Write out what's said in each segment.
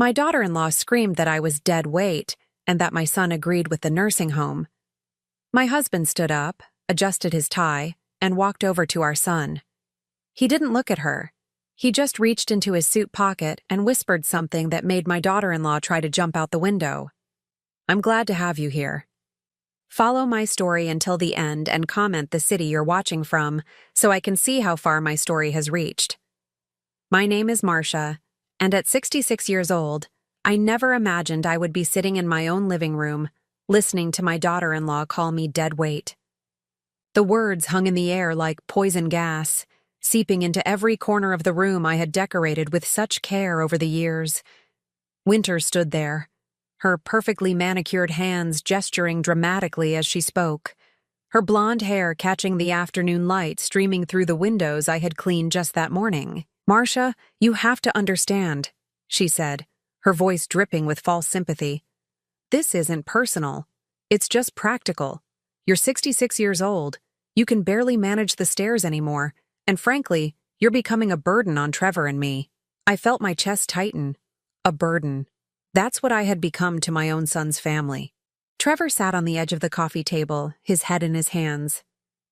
My daughter-in-law screamed that I was dead weight and that my son agreed with the nursing home. My husband stood up, adjusted his tie, and walked over to our son. He didn't look at her. He just reached into his suit pocket and whispered something that made my daughter-in-law try to jump out the window. "I'm glad to have you here. Follow my story until the end and comment the city you're watching from so I can see how far my story has reached. My name is Marcia, and at 66 years old, I never imagined I would be sitting in my own living room, listening to my daughter-in-law call me dead weight." The words hung in the air like poison gas, seeping into every corner of the room I had decorated with such care over the years. Winter stood there, her perfectly manicured hands gesturing dramatically as she spoke, her blonde hair catching the afternoon light streaming through the windows I had cleaned just that morning. "Marcia, you have to understand," she said, her voice dripping with false sympathy. "This isn't personal. It's just practical. You're 66 years old. You can barely manage the stairs anymore, and frankly, you're becoming a burden on Trevor and me." I felt my chest tighten. A burden. That's what I had become to my own son's family. Trevor sat on the edge of the coffee table, his head in his hands.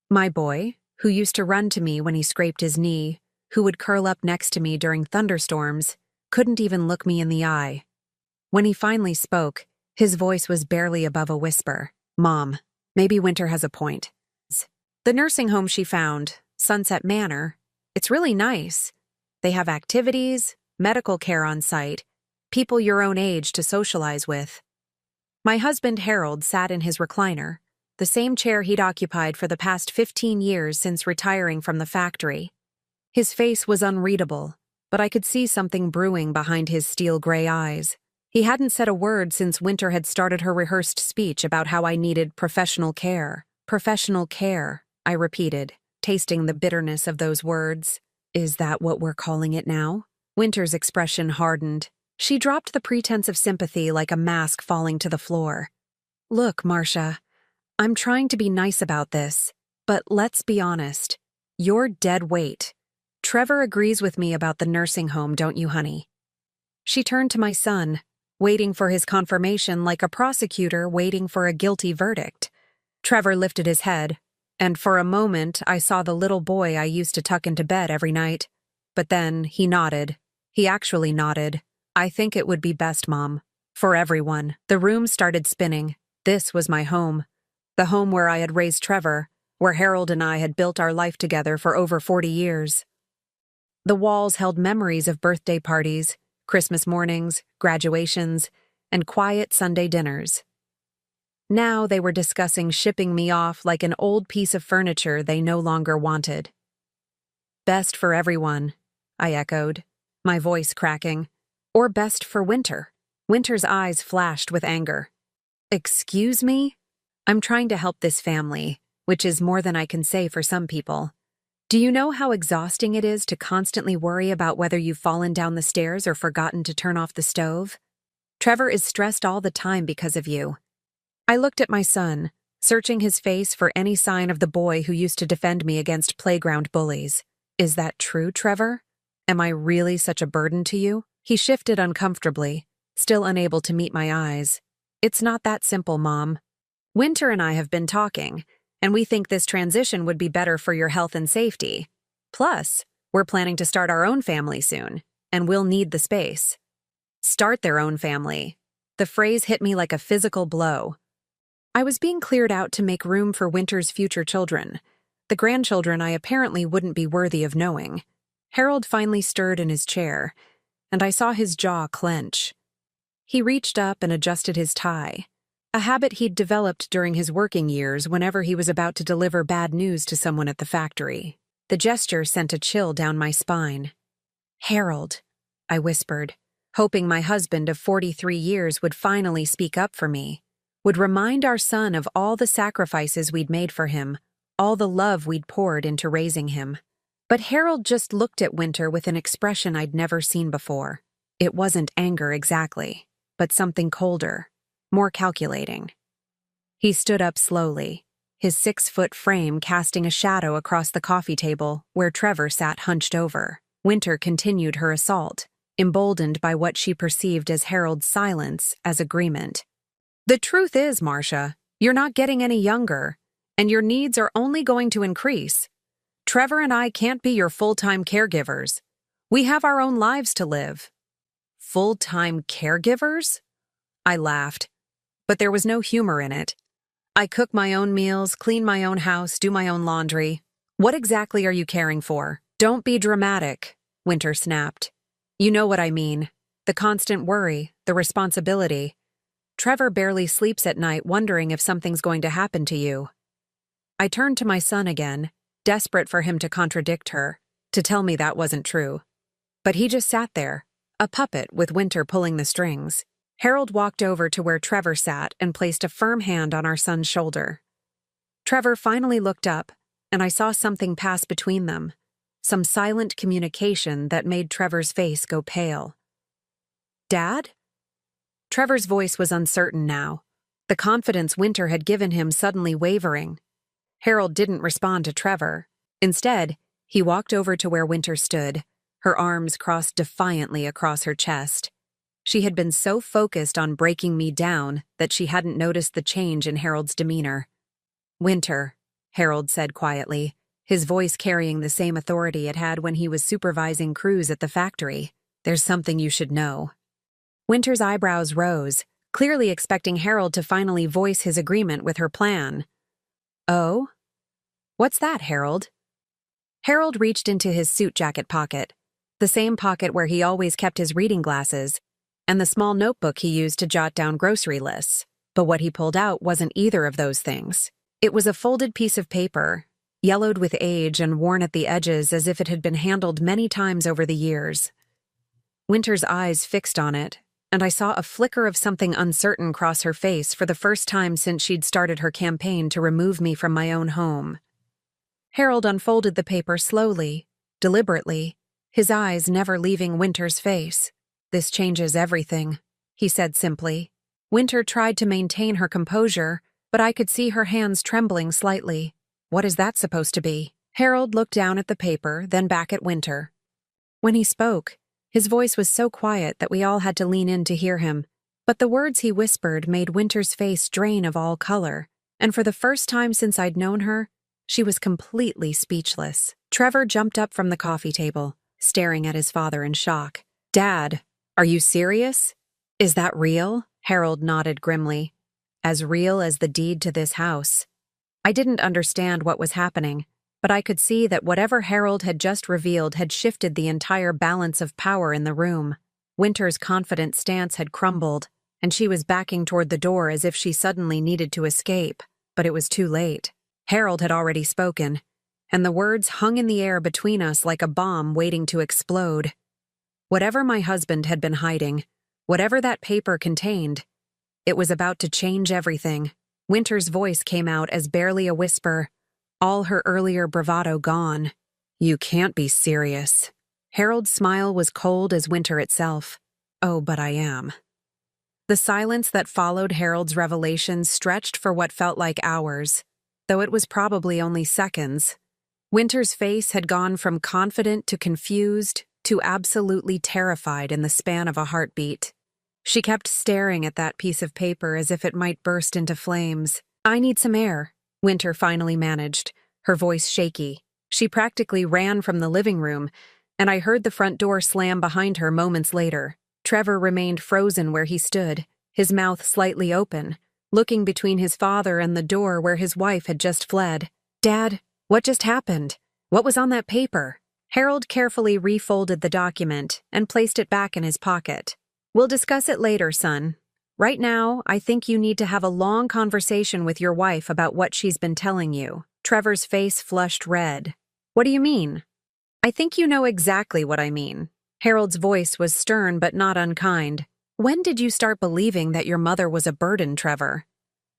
My boy, who used to run to me when he scraped his knee, who would curl up next to me during thunderstorms, couldn't even look me in the eye. When he finally spoke, his voice was barely above a whisper. "Mom, maybe Winter has a point. The nursing home she found, Sunset Manor, it's really nice. They have activities, medical care on site, people your own age to socialize with." My husband Harold sat in his recliner, the same chair he'd occupied for the past 15 years since retiring from the factory. His face was unreadable, but I could see something brewing behind his steel-gray eyes. He hadn't said a word since Winter had started her rehearsed speech about how I needed professional care. "Professional care," I repeated, tasting the bitterness of those words. "Is that what we're calling it now?" Winter's expression hardened. She dropped the pretense of sympathy like a mask falling to the floor. "Look, Marcia, I'm trying to be nice about this, but let's be honest. You're dead weight. Trevor agrees with me about the nursing home, don't you, honey?" She turned to my son, waiting for his confirmation like a prosecutor waiting for a guilty verdict. Trevor lifted his head, and for a moment I saw the little boy I used to tuck into bed every night. But then he nodded. He actually nodded. "I think it would be best, Mom. For everyone." The room started spinning. This was my home. The home where I had raised Trevor, where Harold and I had built our life together for over 40 years. The walls held memories of birthday parties, Christmas mornings, graduations, and quiet Sunday dinners. Now they were discussing shipping me off like an old piece of furniture they no longer wanted. "Best for everyone," I echoed, my voice cracking. "Or best for Winter." Winter's eyes flashed with anger. "Excuse me? I'm trying to help this family, which is more than I can say for some people. Do you know how exhausting it is to constantly worry about whether you've fallen down the stairs or forgotten to turn off the stove? Trevor is stressed all the time because of you." I looked at my son, searching his face for any sign of the boy who used to defend me against playground bullies. "Is that true, Trevor? Am I really such a burden to you?" He shifted uncomfortably, still unable to meet my eyes. "It's not that simple, Mom. Winter and I have been talking, and we think this transition would be better for your health and safety. Plus, we're planning to start our own family soon, and we'll need the space." Start their own family. The phrase hit me like a physical blow. I was being cleared out to make room for Winter's future children, the grandchildren I apparently wouldn't be worthy of knowing. Harold finally stirred in his chair, and I saw his jaw clench. He reached up and adjusted his tie, a habit he'd developed during his working years whenever he was about to deliver bad news to someone at the factory. The gesture sent a chill down my spine. "Harold," I whispered, hoping my husband of 43 years would finally speak up for me, would remind our son of all the sacrifices we'd made for him, all the love we'd poured into raising him. But Harold just looked at Winter with an expression I'd never seen before. It wasn't anger exactly, but something colder, more calculating. He stood up slowly, his 6-foot frame casting a shadow across the coffee table where Trevor sat hunched over. Winter continued her assault, emboldened by what she perceived as Harold's silence as agreement. "The truth is, Marcia, you're not getting any younger, and your needs are only going to increase. Trevor and I can't be your full-time caregivers. We have our own lives to live." "Full-time caregivers?" I laughed, but there was no humor in it. "I cook my own meals, clean my own house, do my own laundry. What exactly are you caring for?" "Don't be dramatic," Winter snapped. "You know what I mean. The constant worry, the responsibility. Trevor barely sleeps at night wondering if something's going to happen to you." I turned to my son again, desperate for him to contradict her, to tell me that wasn't true. But he just sat there, a puppet with Winter pulling the strings. Harold walked over to where Trevor sat and placed a firm hand on our son's shoulder. Trevor finally looked up, and I saw something pass between them, some silent communication that made Trevor's face go pale. "Dad?" Trevor's voice was uncertain now, the confidence Winter had given him suddenly wavering. Harold didn't respond to Trevor. Instead, he walked over to where Winter stood, her arms crossed defiantly across her chest. She had been so focused on breaking me down that she hadn't noticed the change in Harold's demeanor. "Winter," Harold said quietly, his voice carrying the same authority it had when he was supervising crews at the factory. "There's something you should know." Winter's eyebrows rose, clearly expecting Harold to finally voice his agreement with her plan. "Oh? What's that, Harold?" Harold reached into his suit jacket pocket, the same pocket where he always kept his reading glasses, and the small notebook he used to jot down grocery lists. But what he pulled out wasn't either of those things. It was a folded piece of paper, yellowed with age and worn at the edges as if it had been handled many times over the years. Winter's eyes fixed on it, and I saw a flicker of something uncertain cross her face for the first time since she'd started her campaign to remove me from my own home. Harold unfolded the paper slowly, deliberately, his eyes never leaving Winter's face. "This changes everything," he said simply. Winter tried to maintain her composure, but I could see her hands trembling slightly. "What is that supposed to be?" Harold looked down at the paper, then back at Winter. When he spoke, his voice was so quiet that we all had to lean in to hear him, but the words he whispered made Winter's face drain of all color, and for the first time since I'd known her, she was completely speechless. Trevor jumped up from the coffee table, staring at his father in shock. "Dad, are you serious? Is that real?" Harold nodded grimly. "As real as the deed to this house." I didn't understand what was happening, but I could see that whatever Harold had just revealed had shifted the entire balance of power in the room. Winter's confident stance had crumbled, and she was backing toward the door as if she suddenly needed to escape, but it was too late. Harold had already spoken, and the words hung in the air between us like a bomb waiting to explode. Whatever my husband had been hiding, whatever that paper contained, it was about to change everything. Winter's voice came out as barely a whisper, all her earlier bravado gone. "You can't be serious." Harold's smile was cold as winter itself. "Oh, but I am." The silence that followed Harold's revelation stretched for what felt like hours, though it was probably only seconds. Winter's face had gone from confident to confused to absolutely terrified in the span of a heartbeat. She kept staring at that piece of paper as if it might burst into flames. "I need some air," Winter finally managed, her voice shaky. She practically ran from the living room, and I heard the front door slam behind her moments later. Trevor remained frozen where he stood, his mouth slightly open, looking between his father and the door where his wife had just fled. "Dad, what just happened? What was on that paper?" Harold carefully refolded the document and placed it back in his pocket. "We'll discuss it later, son. Right now, I think you need to have a long conversation with your wife about what she's been telling you." Trevor's face flushed red. "What do you mean?" "I think you know exactly what I mean." Harold's voice was stern but not unkind. "When did you start believing that your mother was a burden, Trevor?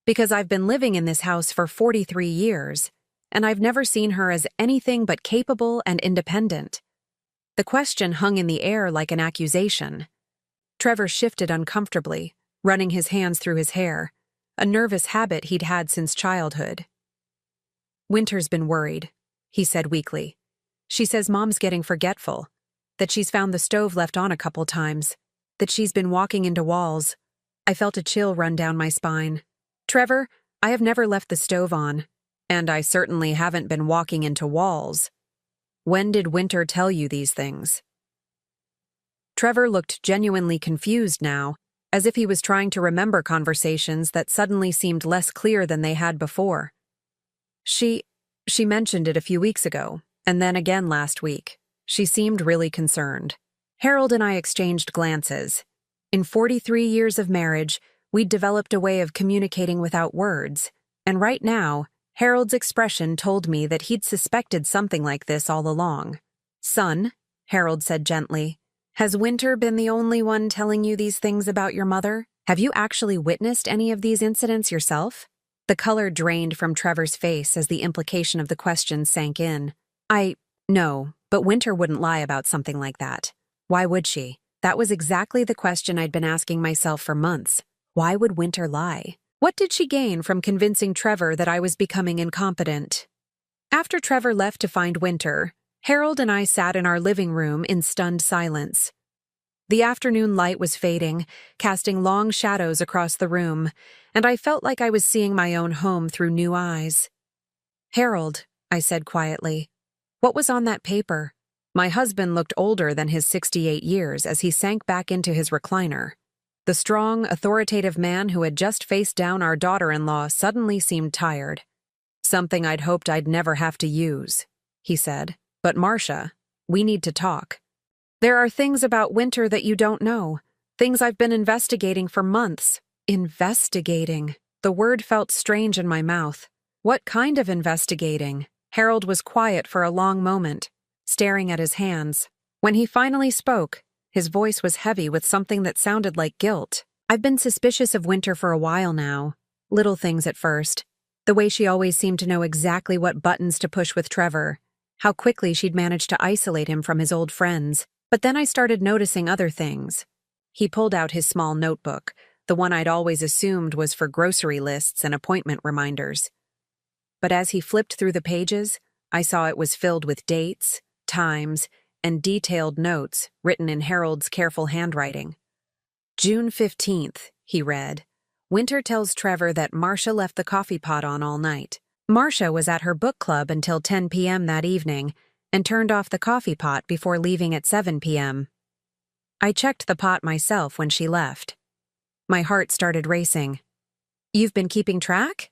Because I've been living in this house for 43 years, and I've never seen her as anything but capable and independent." The question hung in the air like an accusation. Trevor shifted uncomfortably, running his hands through his hair, a nervous habit he'd had since childhood. "Winter's been worried," he said weakly. "She says Mom's getting forgetful, that she's found the stove left on a couple times, that she's been walking into walls. I felt a chill run down my spine. Trevor, I have never left the stove on, and I certainly haven't been walking into walls. When did Winter tell you these things? Trevor looked genuinely confused now, as if he was trying to remember conversations that suddenly seemed less clear than they had before. She mentioned it a few weeks ago, and then again last week. She seemed really concerned. Harold and I exchanged glances. In 43 years of marriage, we'd developed a way of communicating without words, and right now, Harold's expression told me that he'd suspected something like this all along. "Son," Harold said gently, "has Winter been the only one telling you these things about your mother? Have you actually witnessed any of these incidents yourself?" The color drained from Trevor's face as the implication of the question sank in. No, but Winter wouldn't lie about something like that. Why would she? That was exactly the question I'd been asking myself for months. Why would Winter lie? What did she gain from convincing Trevor that I was becoming incompetent? After Trevor left to find Winter, Harold and I sat in our living room in stunned silence. The afternoon light was fading, casting long shadows across the room, and I felt like I was seeing my own home through new eyes. "Harold," I said quietly, "what was on that paper?" My husband looked older than his 68 years as he sank back into his recliner. The strong, authoritative man who had just faced down our daughter-in-law suddenly seemed tired. "Something I'd hoped I'd never have to use," he said. "But Marcia, we need to talk. There are things about Winter that you don't know, things I've been investigating for months." Investigating. The word felt strange in my mouth. What kind of investigating? Harold was quiet for a long moment, staring at his hands. When he finally spoke, his voice was heavy with something that sounded like guilt. "I've been suspicious of Winter for a while now. Little things at first. The way she always seemed to know exactly what buttons to push with Trevor. How quickly she'd managed to isolate him from his old friends. But then I started noticing other things." He pulled out his small notebook, the one I'd always assumed was for grocery lists and appointment reminders. But as he flipped through the pages, I saw it was filled with dates, times, and detailed notes written in Harold's careful handwriting. "June 15th, he read. "Winter tells Trevor that Marcia left the coffee pot on all night. Marcia was at her book club until 10 p.m. that evening and turned off the coffee pot before leaving at 7 p.m. I checked the pot myself when she left." My heart started racing. "You've been keeping track?"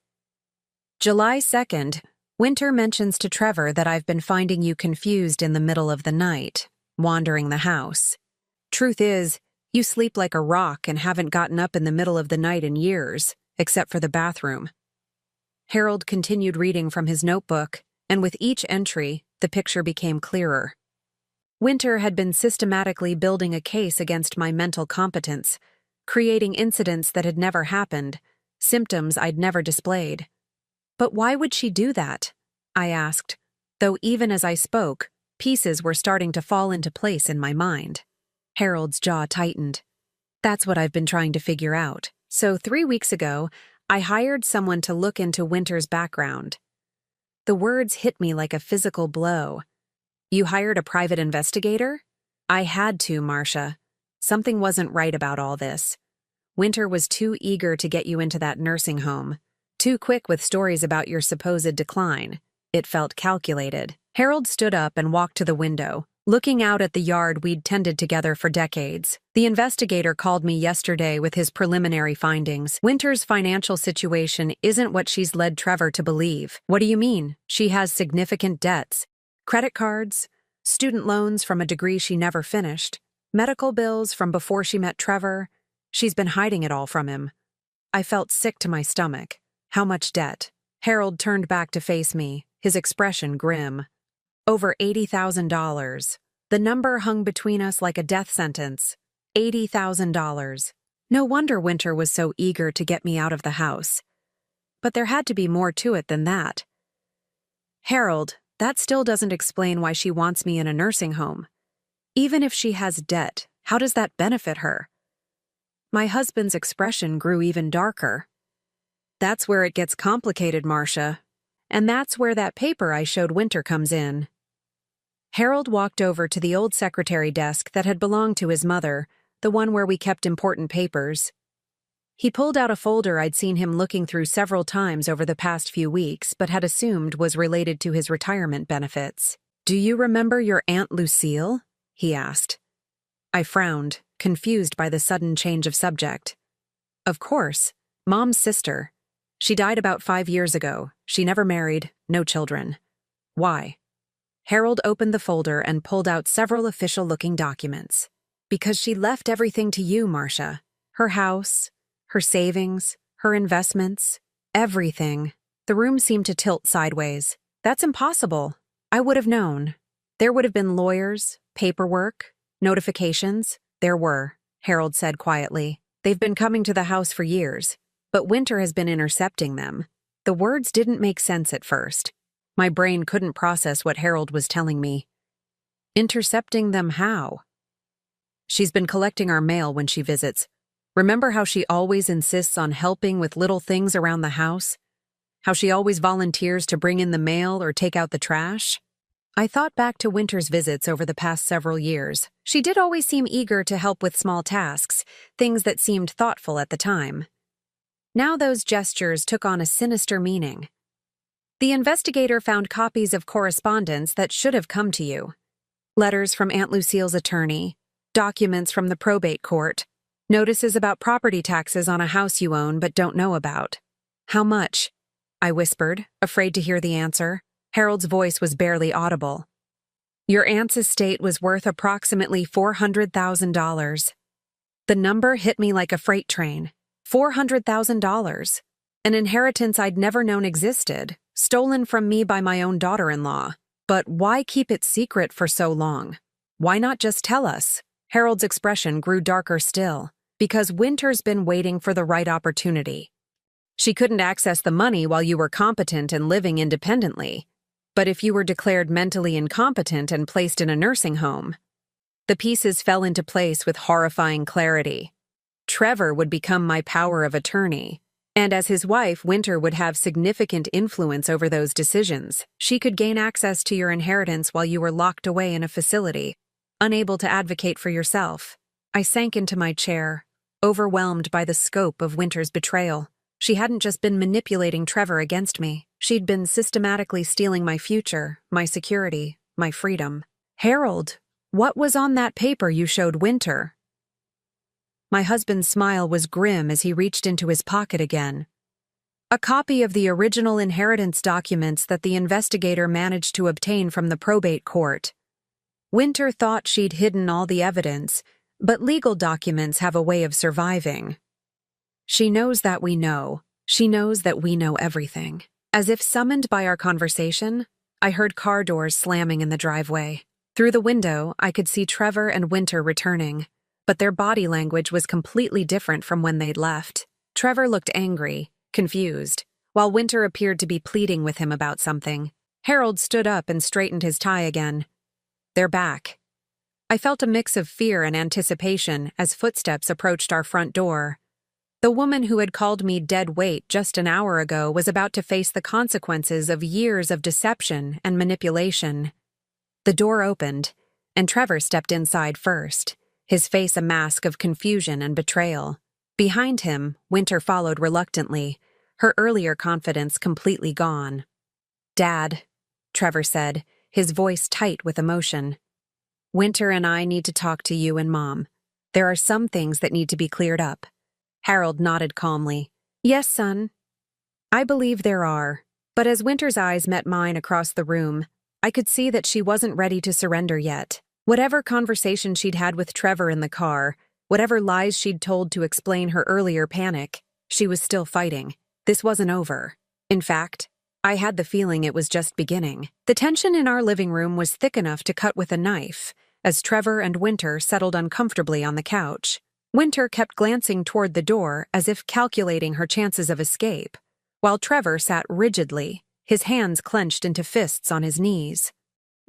"July 2nd, Winter mentions to Trevor that I've been finding you confused in the middle of the night, wandering the house. Truth is, you sleep like a rock and haven't gotten up in the middle of the night in years, except for the bathroom." Harold continued reading from his notebook, and with each entry, the picture became clearer. Winter had been systematically building a case against my mental competence, creating incidents that had never happened, symptoms I'd never displayed. "But why would she do that?" I asked, though even as I spoke, pieces were starting to fall into place in my mind. Harold's jaw tightened. "That's what I've been trying to figure out. So 3 weeks ago, I hired someone to look into Winter's background." The words hit me like a physical blow. "You hired a private investigator?" "I had to, Marcia. Something wasn't right about all this. Winter was too eager to get you into that nursing home. Too quick with stories about your supposed decline. It felt calculated." Harold stood up and walked to the window, looking out at the yard we'd tended together for decades. "The investigator called me yesterday with his preliminary findings. Winter's financial situation isn't what she's led Trevor to believe." "What do you mean?" "She has significant debts. Credit cards, student loans from a degree she never finished, medical bills from before she met Trevor. She's been hiding it all from him." I felt sick to my stomach. "How much debt?" Harold turned back to face me, his expression grim. "Over $80,000. The number hung between us like a death sentence. $80,000. No wonder Winter was so eager to get me out of the house. But there had to be more to it than that." "Harold, that still doesn't explain why she wants me in a nursing home. Even if she has debt, how does that benefit her?" My husband's expression grew even darker. "That's where it gets complicated, Marcia. And that's where that paper I showed Winter comes in." Harold walked over to the old secretary desk that had belonged to his mother, the one where we kept important papers. He pulled out a folder I'd seen him looking through several times over the past few weeks but had assumed was related to his retirement benefits. "Do you remember your Aunt Lucille?" he asked. I frowned, confused by the sudden change of subject. "Of course. Mom's sister. She died about 5 years ago. She never married, no children." "Why?" Harold opened the folder and pulled out several official-looking documents. "Because she left everything to you, Marcia. Her house, her savings, her investments, everything." The room seemed to tilt sideways. "That's impossible. I would have known. There would have been lawyers, paperwork, notifications." "There were," Harold said quietly. "They've been coming to the house for years, but Winter has been intercepting them." The words didn't make sense at first. My brain couldn't process what Harold was telling me. Intercepting them how? "She's been collecting our mail when she visits. Remember how she always insists on helping with little things around the house? How she always volunteers to bring in the mail or take out the trash?" I thought back to Winter's visits over the past several years. She did always seem eager to help with small tasks, things that seemed thoughtful at the time. Now those gestures took on a sinister meaning. "The investigator found copies of correspondence that should have come to you. Letters from Aunt Lucille's attorney, documents from the probate court, notices about property taxes on a house you own but don't know about." "How much?" I whispered, afraid to hear the answer. Harold's voice was barely audible. "Your aunt's estate was worth approximately $400,000. The number hit me like a freight train. $400,000. An inheritance I'd never known existed, stolen from me by my own daughter-in-law. But why keep it secret for so long? Why not just tell us?" Harold's expression grew darker still. "Because Winter's been waiting for the right opportunity. She couldn't access the money while you were competent and living independently. But if you were declared mentally incompetent and placed in a nursing home..." The pieces fell into place with horrifying clarity. Trevor would become my power of attorney. And as his wife, Winter would have significant influence over those decisions. She could gain access to your inheritance while you were locked away in a facility, unable to advocate for yourself. I sank into my chair, overwhelmed by the scope of Winter's betrayal. She hadn't just been manipulating Trevor against me. She'd been systematically stealing my future, my security, my freedom. "Harold, what was on that paper you showed Winter?" My husband's smile was grim as he reached into his pocket again. "A copy of the original inheritance documents that the investigator managed to obtain from the probate court. Winter thought she'd hidden all the evidence, but legal documents have a way of surviving. She knows that we know. She knows that we know everything." As if summoned by our conversation, I heard car doors slamming in the driveway. Through the window, I could see Trevor and Winter returning, but their body language was completely different from when they'd left. Trevor looked angry, confused, while Winter appeared to be pleading with him about something. Harold stood up and straightened his tie again. "They're back." I felt a mix of fear and anticipation as footsteps approached our front door. The woman who had called me dead weight just an hour ago was about to face the consequences of years of deception and manipulation. The door opened, and Trevor stepped inside first, his face a mask of confusion and betrayal. Behind him, Winter followed reluctantly, her earlier confidence completely gone. "Dad," Trevor said, his voice tight with emotion. "Winter and I need to talk to you and Mom. There are some things that need to be cleared up." Harold nodded calmly. "Yes, son. I believe there are." But as Winter's eyes met mine across the room, I could see that she wasn't ready to surrender yet. Whatever conversation she'd had with Trevor in the car, whatever lies she'd told to explain her earlier panic, she was still fighting. This wasn't over. In fact, I had the feeling it was just beginning. The tension in our living room was thick enough to cut with a knife, as Trevor and Winter settled uncomfortably on the couch. Winter kept glancing toward the door as if calculating her chances of escape, while Trevor sat rigidly, his hands clenched into fists on his knees.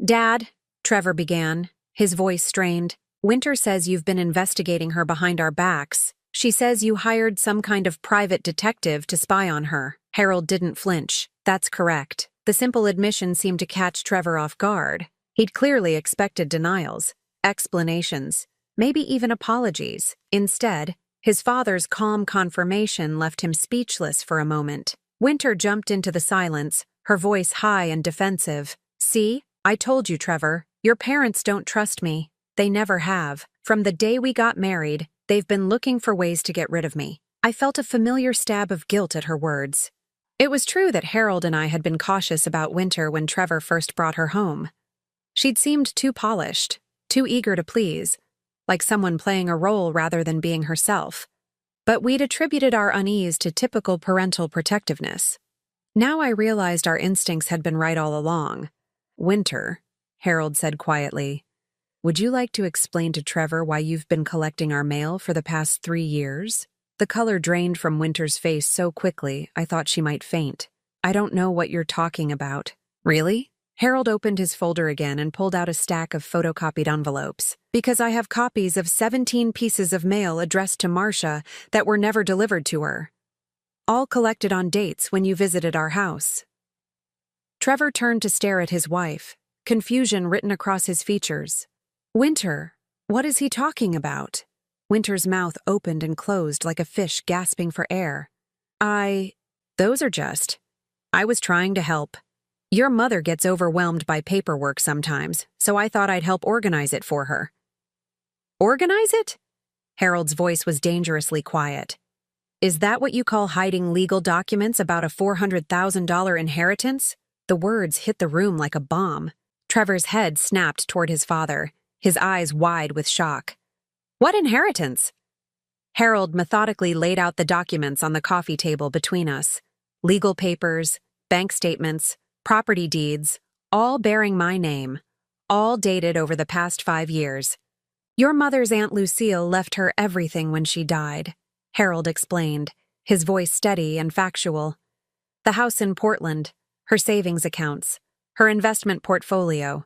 "Dad," Trevor began, his voice strained, "Winter says you've been investigating her behind our backs. She says you hired some kind of private detective to spy on her." Harold didn't flinch. "That's correct." The simple admission seemed to catch Trevor off guard. He'd clearly expected denials, explanations, maybe even apologies. Instead, his father's calm confirmation left him speechless for a moment. Winter jumped into the silence, her voice high and defensive. "See, I told you, Trevor. Your parents don't trust me. They never have. From the day we got married, they've been looking for ways to get rid of me." I felt a familiar stab of guilt at her words. It was true that Harold and I had been cautious about Winter when Trevor first brought her home. She'd seemed too polished, too eager to please, like someone playing a role rather than being herself. But we'd attributed our unease to typical parental protectiveness. Now I realized our instincts had been right all along. "Winter," Harold said quietly, "would you like to explain to Trevor why you've been collecting our mail for the past 3 years? The color drained from Winter's face so quickly, I thought she might faint. "I don't know what you're talking about." "Really?" Harold opened his folder again and pulled out a stack of photocopied envelopes. "Because I have copies of 17 pieces of mail addressed to Marcia that were never delivered to her. All collected on dates when you visited our house." Trevor turned to stare at his wife, confusion written across his features. "Winter, what is he talking about?" Winter's mouth opened and closed like a fish gasping for air. Those are just. I was trying to help. Your mother gets overwhelmed by paperwork sometimes, so I thought I'd help organize it for her." "Organize it?" Harold's voice was dangerously quiet. "Is that what you call hiding legal documents about a $400,000 inheritance?" The words hit the room like a bomb. Trevor's head snapped toward his father, his eyes wide with shock. "What inheritance?" Harold methodically laid out the documents on the coffee table between us. Legal papers, bank statements, property deeds, all bearing my name, all dated over the past 5 years. "Your mother's Aunt Lucille left her everything when she died," Harold explained, his voice steady and factual. "The house in Portland, her savings accounts, her investment portfolio.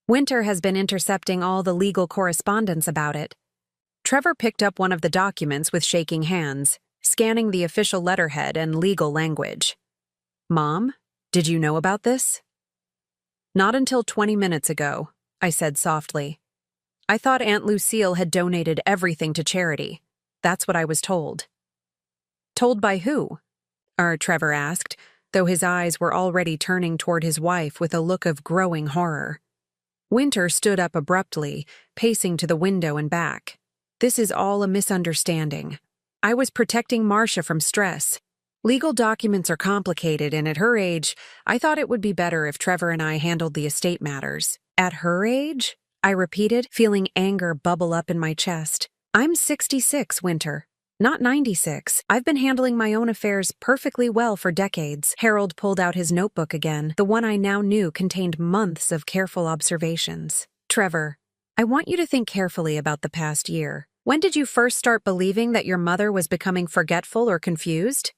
Winter has been intercepting all the legal correspondence about it." Trevor picked up one of the documents with shaking hands, scanning the official letterhead and legal language. "Mom, did you know about this?" "Not until 20 minutes ago," I said softly. "I thought Aunt Lucille had donated everything to charity. That's what I was told." "Told by who?" Trevor asked, though his eyes were already turning toward his wife with a look of growing horror. Winter stood up abruptly, pacing to the window and back. "This is all a misunderstanding. I was protecting Marcia from stress. Legal documents are complicated, and at her age, I thought it would be better if Trevor and I handled the estate matters." "At her age?" I repeated, feeling anger bubble up in my chest. "I'm 66, Winter, not 96. I've been handling my own affairs perfectly well for decades." Harold pulled out his notebook again, the one I now knew contained months of careful observations. "Trevor, I want you to think carefully about the past year. When did you first start believing that your mother was becoming forgetful or confused?"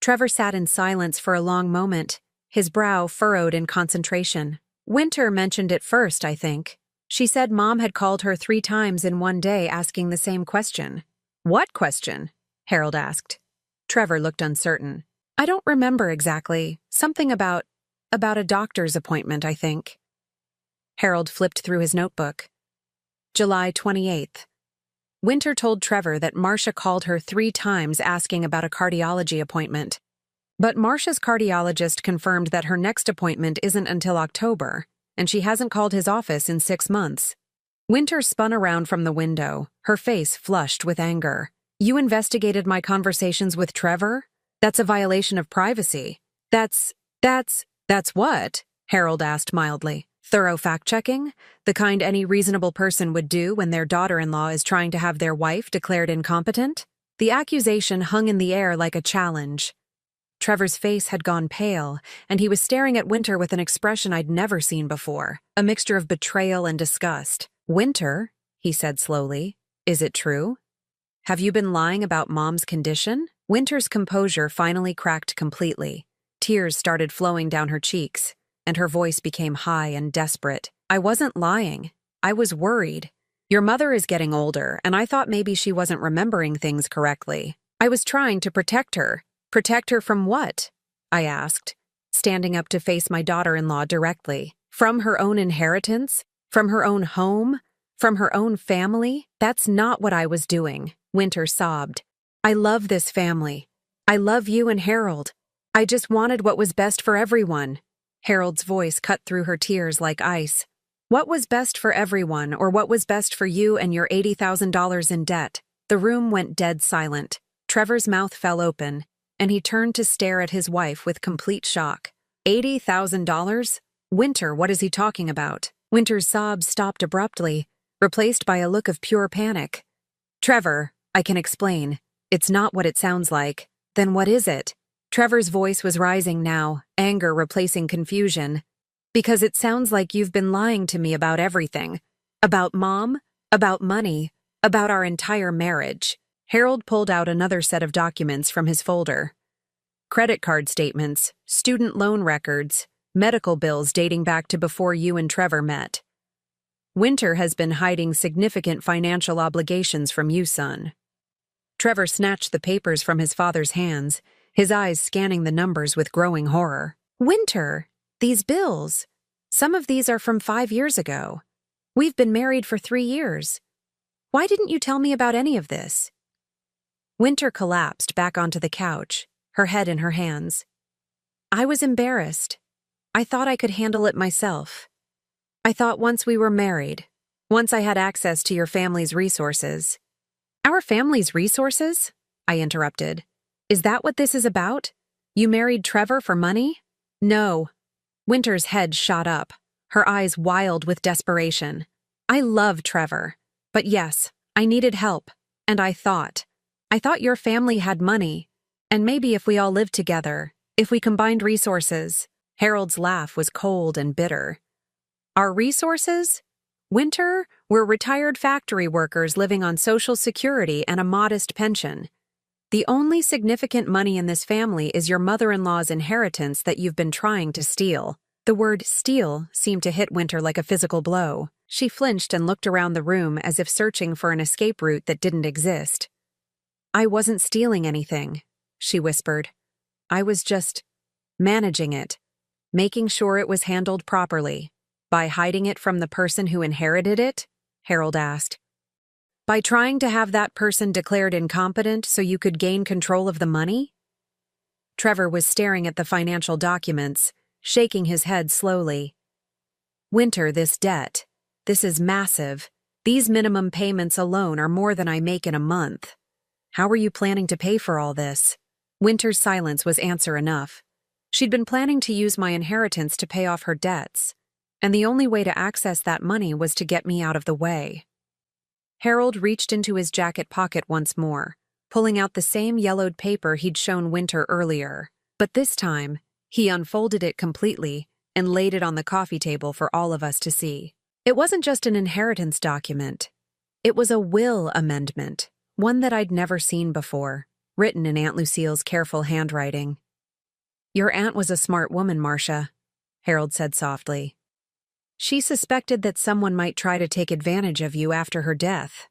Trevor sat in silence for a long moment, his brow furrowed in concentration. "Winter mentioned it first, I think. She said Mom had called her 3 times in one day asking the same question." "What question?" Harold asked. Trevor looked uncertain. "I don't remember exactly. Something about a doctor's appointment, I think." Harold flipped through his notebook. July 28th. Winter told Trevor that Marcia called her 3 times asking about a cardiology appointment. But Marcia's cardiologist confirmed that her next appointment isn't until October, and she hasn't called his office in 6 months. Winter spun around from the window, her face flushed with anger. "You investigated my conversations with Trevor? That's a violation of privacy." That's what?" Harold asked mildly. "Thorough fact-checking? The kind any reasonable person would do when their daughter-in-law is trying to have their wife declared incompetent?" The accusation hung in the air like a challenge. Trevor's face had gone pale, and he was staring at Winter with an expression I'd never seen before, a mixture of betrayal and disgust. "Winter," he said slowly, "is it true? Have you been lying about Mom's condition?" Winter's composure finally cracked completely. Tears started flowing down her cheeks, and her voice became high and desperate. "I wasn't lying. I was worried. Your mother is getting older, and I thought maybe she wasn't remembering things correctly. I was trying to protect her." "Protect her from what?" I asked, standing up to face my daughter-in-law directly. "From her own inheritance? From her own home? From her own family? That's not what I was doing, Winter sobbed. I love this family. I love you and Harold. I just wanted what was best for everyone. Harold's voice cut through her tears like ice. What was best for everyone, or what was best for you and your $80,000 in debt? The room went dead silent. Trevor's mouth fell open, and he turned to stare at his wife with complete shock. $80,000? Winter, what is he talking about? Winter's sobs stopped abruptly, replaced by a look of pure panic. Trevor, I can explain. It's not what it sounds like. Then what is it? Trevor's voice was rising now, anger replacing confusion. Because it sounds like you've been lying to me about everything. About Mom, about money, about our entire marriage. Harold pulled out another set of documents from his folder. Credit card statements, student loan records, medical bills dating back to before you and Trevor met. Winter has been hiding significant financial obligations from you, son. Trevor snatched the papers from his father's hands, his eyes scanning the numbers with growing horror. Winter, these bills. Some of these are from 5 years ago. We've been married for 3 years. Why didn't you tell me about any of this? Winter collapsed back onto the couch, her head in her hands. I was embarrassed. I thought I could handle it myself. I thought once we were married, once I had access to your family's resources. Our family's resources? I interrupted. Is that what this is about? You married Trevor for money? No. Winter's head shot up, her eyes wild with desperation. I love Trevor. But yes, I needed help. And I thought your family had money. And maybe if we all lived together, if we combined resources. Harold's laugh was cold and bitter. Our resources? Winter, we're retired factory workers living on Social Security and a modest pension. The only significant money in this family is your mother-in-law's inheritance that you've been trying to steal. The word steal seemed to hit Winter like a physical blow. She flinched and looked around the room as if searching for an escape route that didn't exist. I wasn't stealing anything, she whispered. I was just managing it, making sure it was handled properly. By hiding it from the person who inherited it? Harold asked. By trying to have that person declared incompetent so you could gain control of the money? Trevor was staring at the financial documents, shaking his head slowly. Winter, this debt. This is massive. These minimum payments alone are more than I make in a month. How are you planning to pay for all this? Winter's silence was answer enough. She'd been planning to use my inheritance to pay off her debts, and the only way to access that money was to get me out of the way. Harold reached into his jacket pocket once more, pulling out the same yellowed paper he'd shown Winter earlier. But this time, he unfolded it completely and laid it on the coffee table for all of us to see. It wasn't just an inheritance document. It was a will amendment, one that I'd never seen before, written in Aunt Lucille's careful handwriting. Your aunt was a smart woman, Marcia, Harold said softly. She suspected that someone might try to take advantage of you after her death,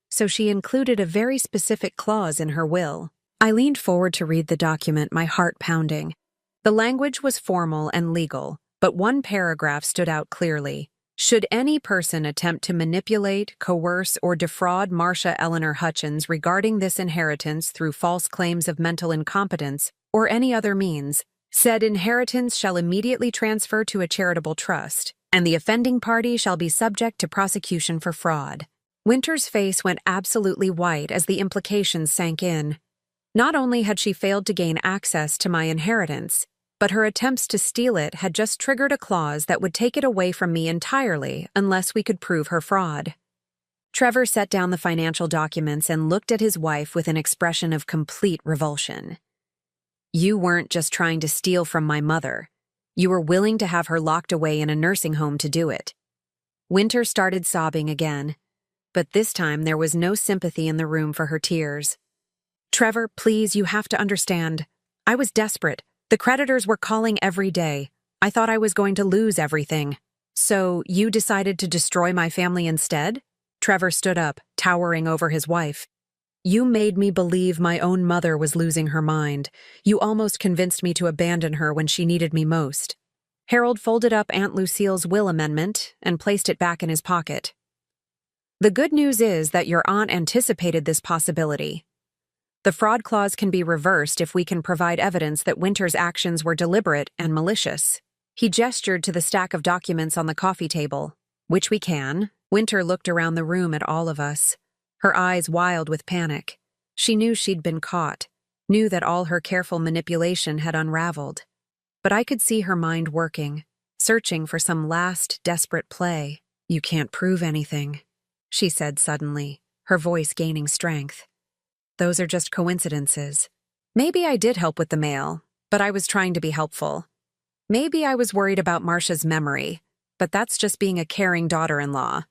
so she included a very specific clause in her will. I leaned forward to read the document, my heart pounding. The language was formal and legal, but one paragraph stood out clearly. Should any person attempt to manipulate, coerce, or defraud Marcia Eleanor Hutchins regarding this inheritance through false claims of mental incompetence or any other means, said inheritance shall immediately transfer to a charitable trust, and the offending party shall be subject to prosecution for fraud. Winter's face went absolutely white as the implications sank in. Not only had she failed to gain access to my inheritance, but her attempts to steal it had just triggered a clause that would take it away from me entirely unless we could prove her fraud. Trevor set down the financial documents and looked at his wife with an expression of complete revulsion. You weren't just trying to steal from my mother. You were willing to have her locked away in a nursing home to do it. Winter started sobbing again, but this time there was no sympathy in the room for her tears. Trevor, please, you have to understand. I was desperate. The creditors were calling every day. I thought I was going to lose everything. So you decided to destroy my family instead? Trevor stood up, towering over his wife. You made me believe my own mother was losing her mind. You almost convinced me to abandon her when she needed me most. Harold folded up Aunt Lucille's will amendment and placed it back in his pocket. The good news is that your aunt anticipated this possibility. The fraud clause can be reversed if we can provide evidence that Winter's actions were deliberate and malicious. He gestured to the stack of documents on the coffee table. Which we can. Winter looked around the room at all of us, her eyes wild with panic. She knew she'd been caught, knew that all her careful manipulation had unraveled. But I could see her mind working, searching for some last desperate play. "You can't prove anything," she said suddenly, her voice gaining strength. "Those are just coincidences. Maybe I did help with the mail, but I was trying to be helpful. Maybe I was worried about Marcia's memory, but that's just being a caring daughter-in-law.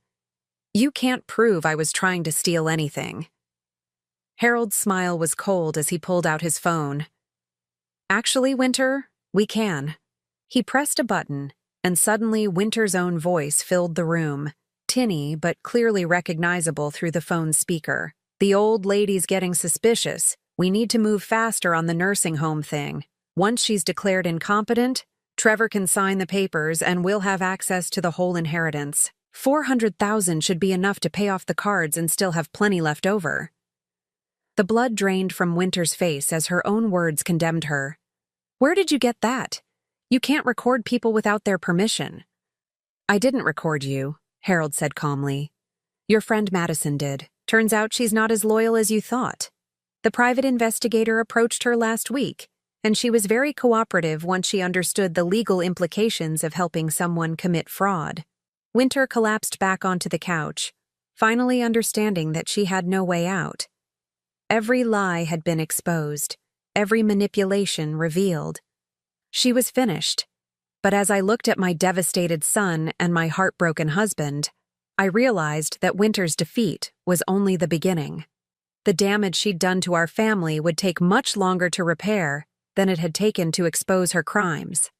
You can't prove I was trying to steal anything." Harold's smile was cold as he pulled out his phone. "Actually, Winter, we can." He pressed a button, and suddenly Winter's own voice filled the room, tinny but clearly recognizable through the phone's speaker. "The old lady's getting suspicious. We need to move faster on the nursing home thing. Once she's declared incompetent, Trevor can sign the papers and we'll have access to the whole inheritance. 400,000 should be enough to pay off the cards and still have plenty left over." The blood drained from Winter's face as her own words condemned her. "Where did you get that? You can't record people without their permission." "I didn't record you," Harold said calmly. "Your friend Madison did. Turns out she's not as loyal as you thought. The private investigator approached her last week, and she was very cooperative once she understood the legal implications of helping someone commit fraud." Winter collapsed back onto the couch, finally understanding that she had no way out. Every lie had been exposed, every manipulation revealed. She was finished, but as I looked at my devastated son and my heartbroken husband, I realized that Winter's defeat was only the beginning. The damage she'd done to our family would take much longer to repair than it had taken to expose her crimes.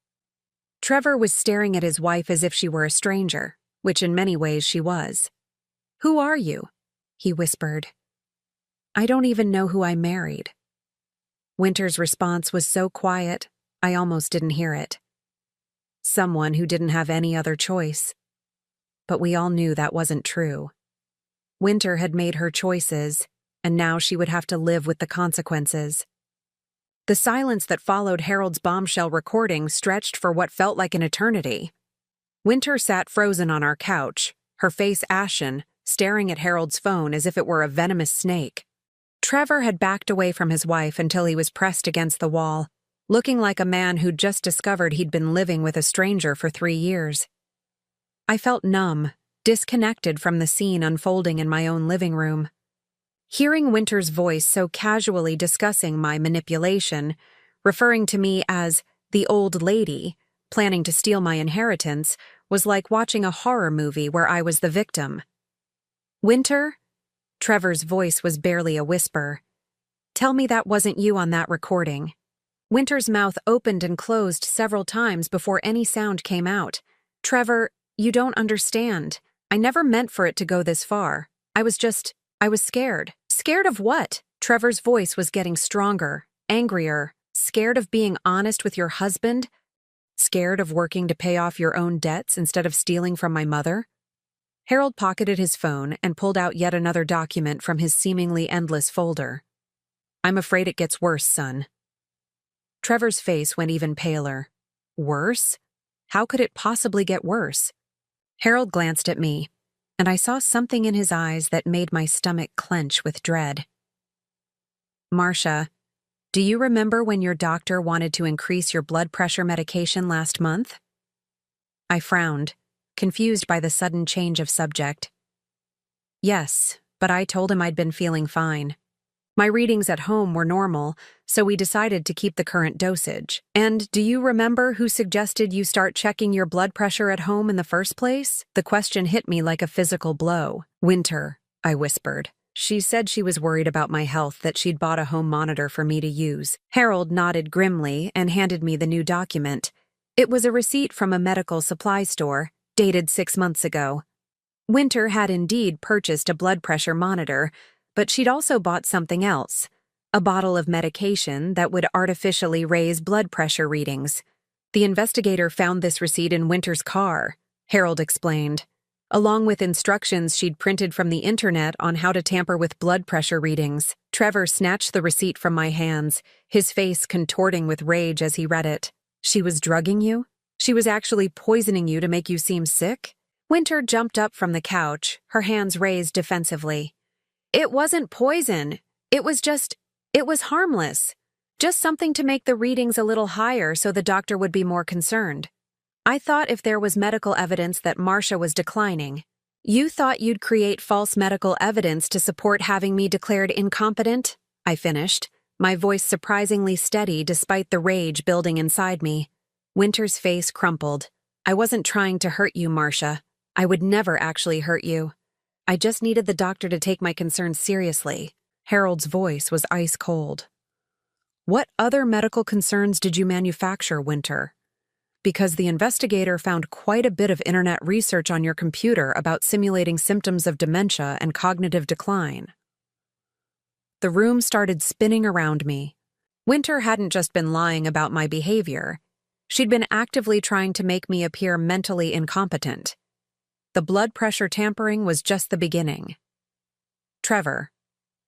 Trevor was staring at his wife as if she were a stranger, which in many ways she was. "Who are you?" he whispered. "I don't even know who I married." Winter's response was so quiet, I almost didn't hear it. Someone who didn't have any other choice. But we all knew that wasn't true. Winter had made her choices, and now she would have to live with the consequences. The silence that followed Harold's bombshell recording stretched for what felt like an eternity. Winter sat frozen on our couch, her face ashen, staring at Harold's phone as if it were a venomous snake. Trevor had backed away from his wife until he was pressed against the wall, looking like a man who'd just discovered he'd been living with a stranger for 3 years. I felt numb, disconnected from the scene unfolding in my own living room. Hearing Winter's voice so casually discussing my manipulation, referring to me as the old lady, planning to steal my inheritance, was like watching a horror movie where I was the victim. "Winter?" Trevor's voice was barely a whisper. "Tell me that wasn't you on that recording." Winter's mouth opened and closed several times before any sound came out. "Trevor, you don't understand. I never meant for it to go this far. I was scared." "Scared of what?" Trevor's voice was getting stronger, angrier. "Scared of being honest with your husband? Scared of working to pay off your own debts instead of stealing from my mother?" Harold pocketed his phone and pulled out yet another document from his seemingly endless folder. "I'm afraid it gets worse, son." Trevor's face went even paler. "Worse? How could it possibly get worse?" Harold glanced at me, and I saw something in his eyes that made my stomach clench with dread. "Marcia, do you remember when your doctor wanted to increase your blood pressure medication last month?" I frowned, confused by the sudden change of subject. "Yes, but I told him I'd been feeling fine. My readings at home were normal, so we decided to keep the current dosage. And do you remember who suggested you start checking your blood pressure at home in the first place?" The question hit me like a physical blow. "Winter," I whispered. "She said she was worried about my health, that she'd bought a home monitor for me to use." Harold nodded grimly and handed me the new document. It was a receipt from a medical supply store, dated 6 months ago. Winter had indeed purchased a blood pressure monitor, but she'd also bought something else, a bottle of medication that would artificially raise blood pressure readings. The investigator found this receipt in Winter's car, Harold explained, along with instructions she'd printed from the internet on how to tamper with blood pressure readings. Trevor snatched the receipt from my hands, his face contorting with rage as he read it. She was drugging you? She was actually poisoning you to make you seem sick? Winter jumped up from the couch, her hands raised defensively. It wasn't poison. It was harmless. Just something to make the readings a little higher so the doctor would be more concerned. I thought if there was medical evidence that Marcia was declining. You thought you'd create false medical evidence to support having me declared incompetent? I finished, my voice surprisingly steady despite the rage building inside me. Winter's face crumpled. I wasn't trying to hurt you, Marcia. I would never actually hurt you. I just needed the doctor to take my concerns seriously. Harold's voice was ice cold. What other medical concerns did you manufacture, Winter? Because the investigator found quite a bit of internet research on your computer about simulating symptoms of dementia and cognitive decline. The room started spinning around me. Winter hadn't just been lying about my behavior. She'd been actively trying to make me appear mentally incompetent. The blood pressure tampering was just the beginning. Trevor,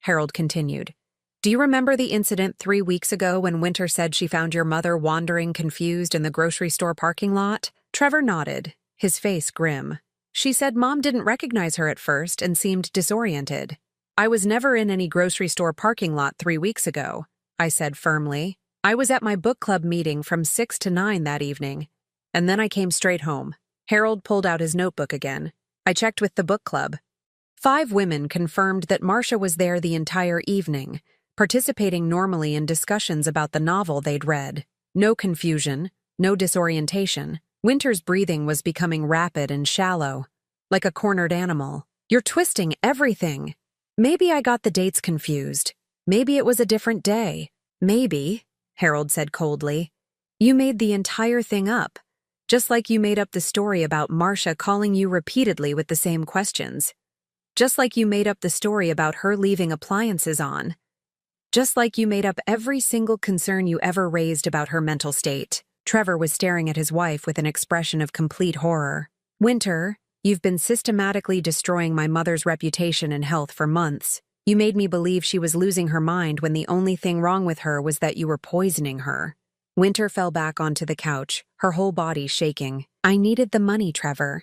Harold continued, do you remember the incident 3 weeks ago when Winter said she found your mother wandering confused in the grocery store parking lot? Trevor nodded, his face grim. She said Mom didn't recognize her at first and seemed disoriented. I was never in any grocery store parking lot 3 weeks ago, I said firmly. I was at my book club meeting from 6 to 9 that evening, and then I came straight home. Harold pulled out his notebook again. I checked with the book club. 5 women confirmed that Marcia was there the entire evening, participating normally in discussions about the novel they'd read. No confusion, no disorientation. Winter's breathing was becoming rapid and shallow, like a cornered animal. You're twisting everything. Maybe I got the dates confused. Maybe it was a different day. Maybe, Harold said coldly, you made the entire thing up, just like you made up the story about Marcia calling you repeatedly with the same questions. Just like you made up the story about her leaving appliances on. Just like you made up every single concern you ever raised about her mental state. Trevor was staring at his wife with an expression of complete horror. Winter, you've been systematically destroying my mother's reputation and health for months. You made me believe she was losing her mind when the only thing wrong with her was that you were poisoning her. Winter fell back onto the couch, her whole body shaking. I needed the money, Trevor.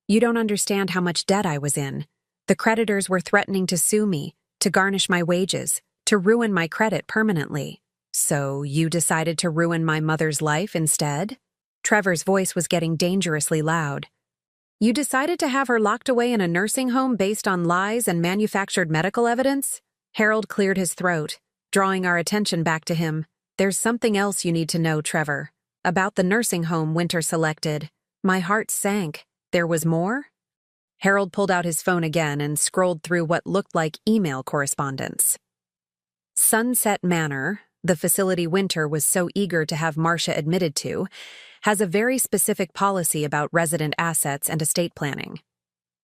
You don't understand how much debt I was in. The creditors were threatening to sue me, to garnish my wages, to ruin my credit permanently. So you decided to ruin my mother's life instead? Trevor's voice was getting dangerously loud. You decided to have her locked away in a nursing home based on lies and manufactured medical evidence? Harold cleared his throat, drawing our attention back to him. There's something else you need to know, Trevor. About the nursing home Winter selected. My heart sank. There was more? Harold pulled out his phone again and scrolled through what looked like email correspondence. Sunset Manor, the facility Winter was so eager to have Marcia admitted to, has a very specific policy about resident assets and estate planning.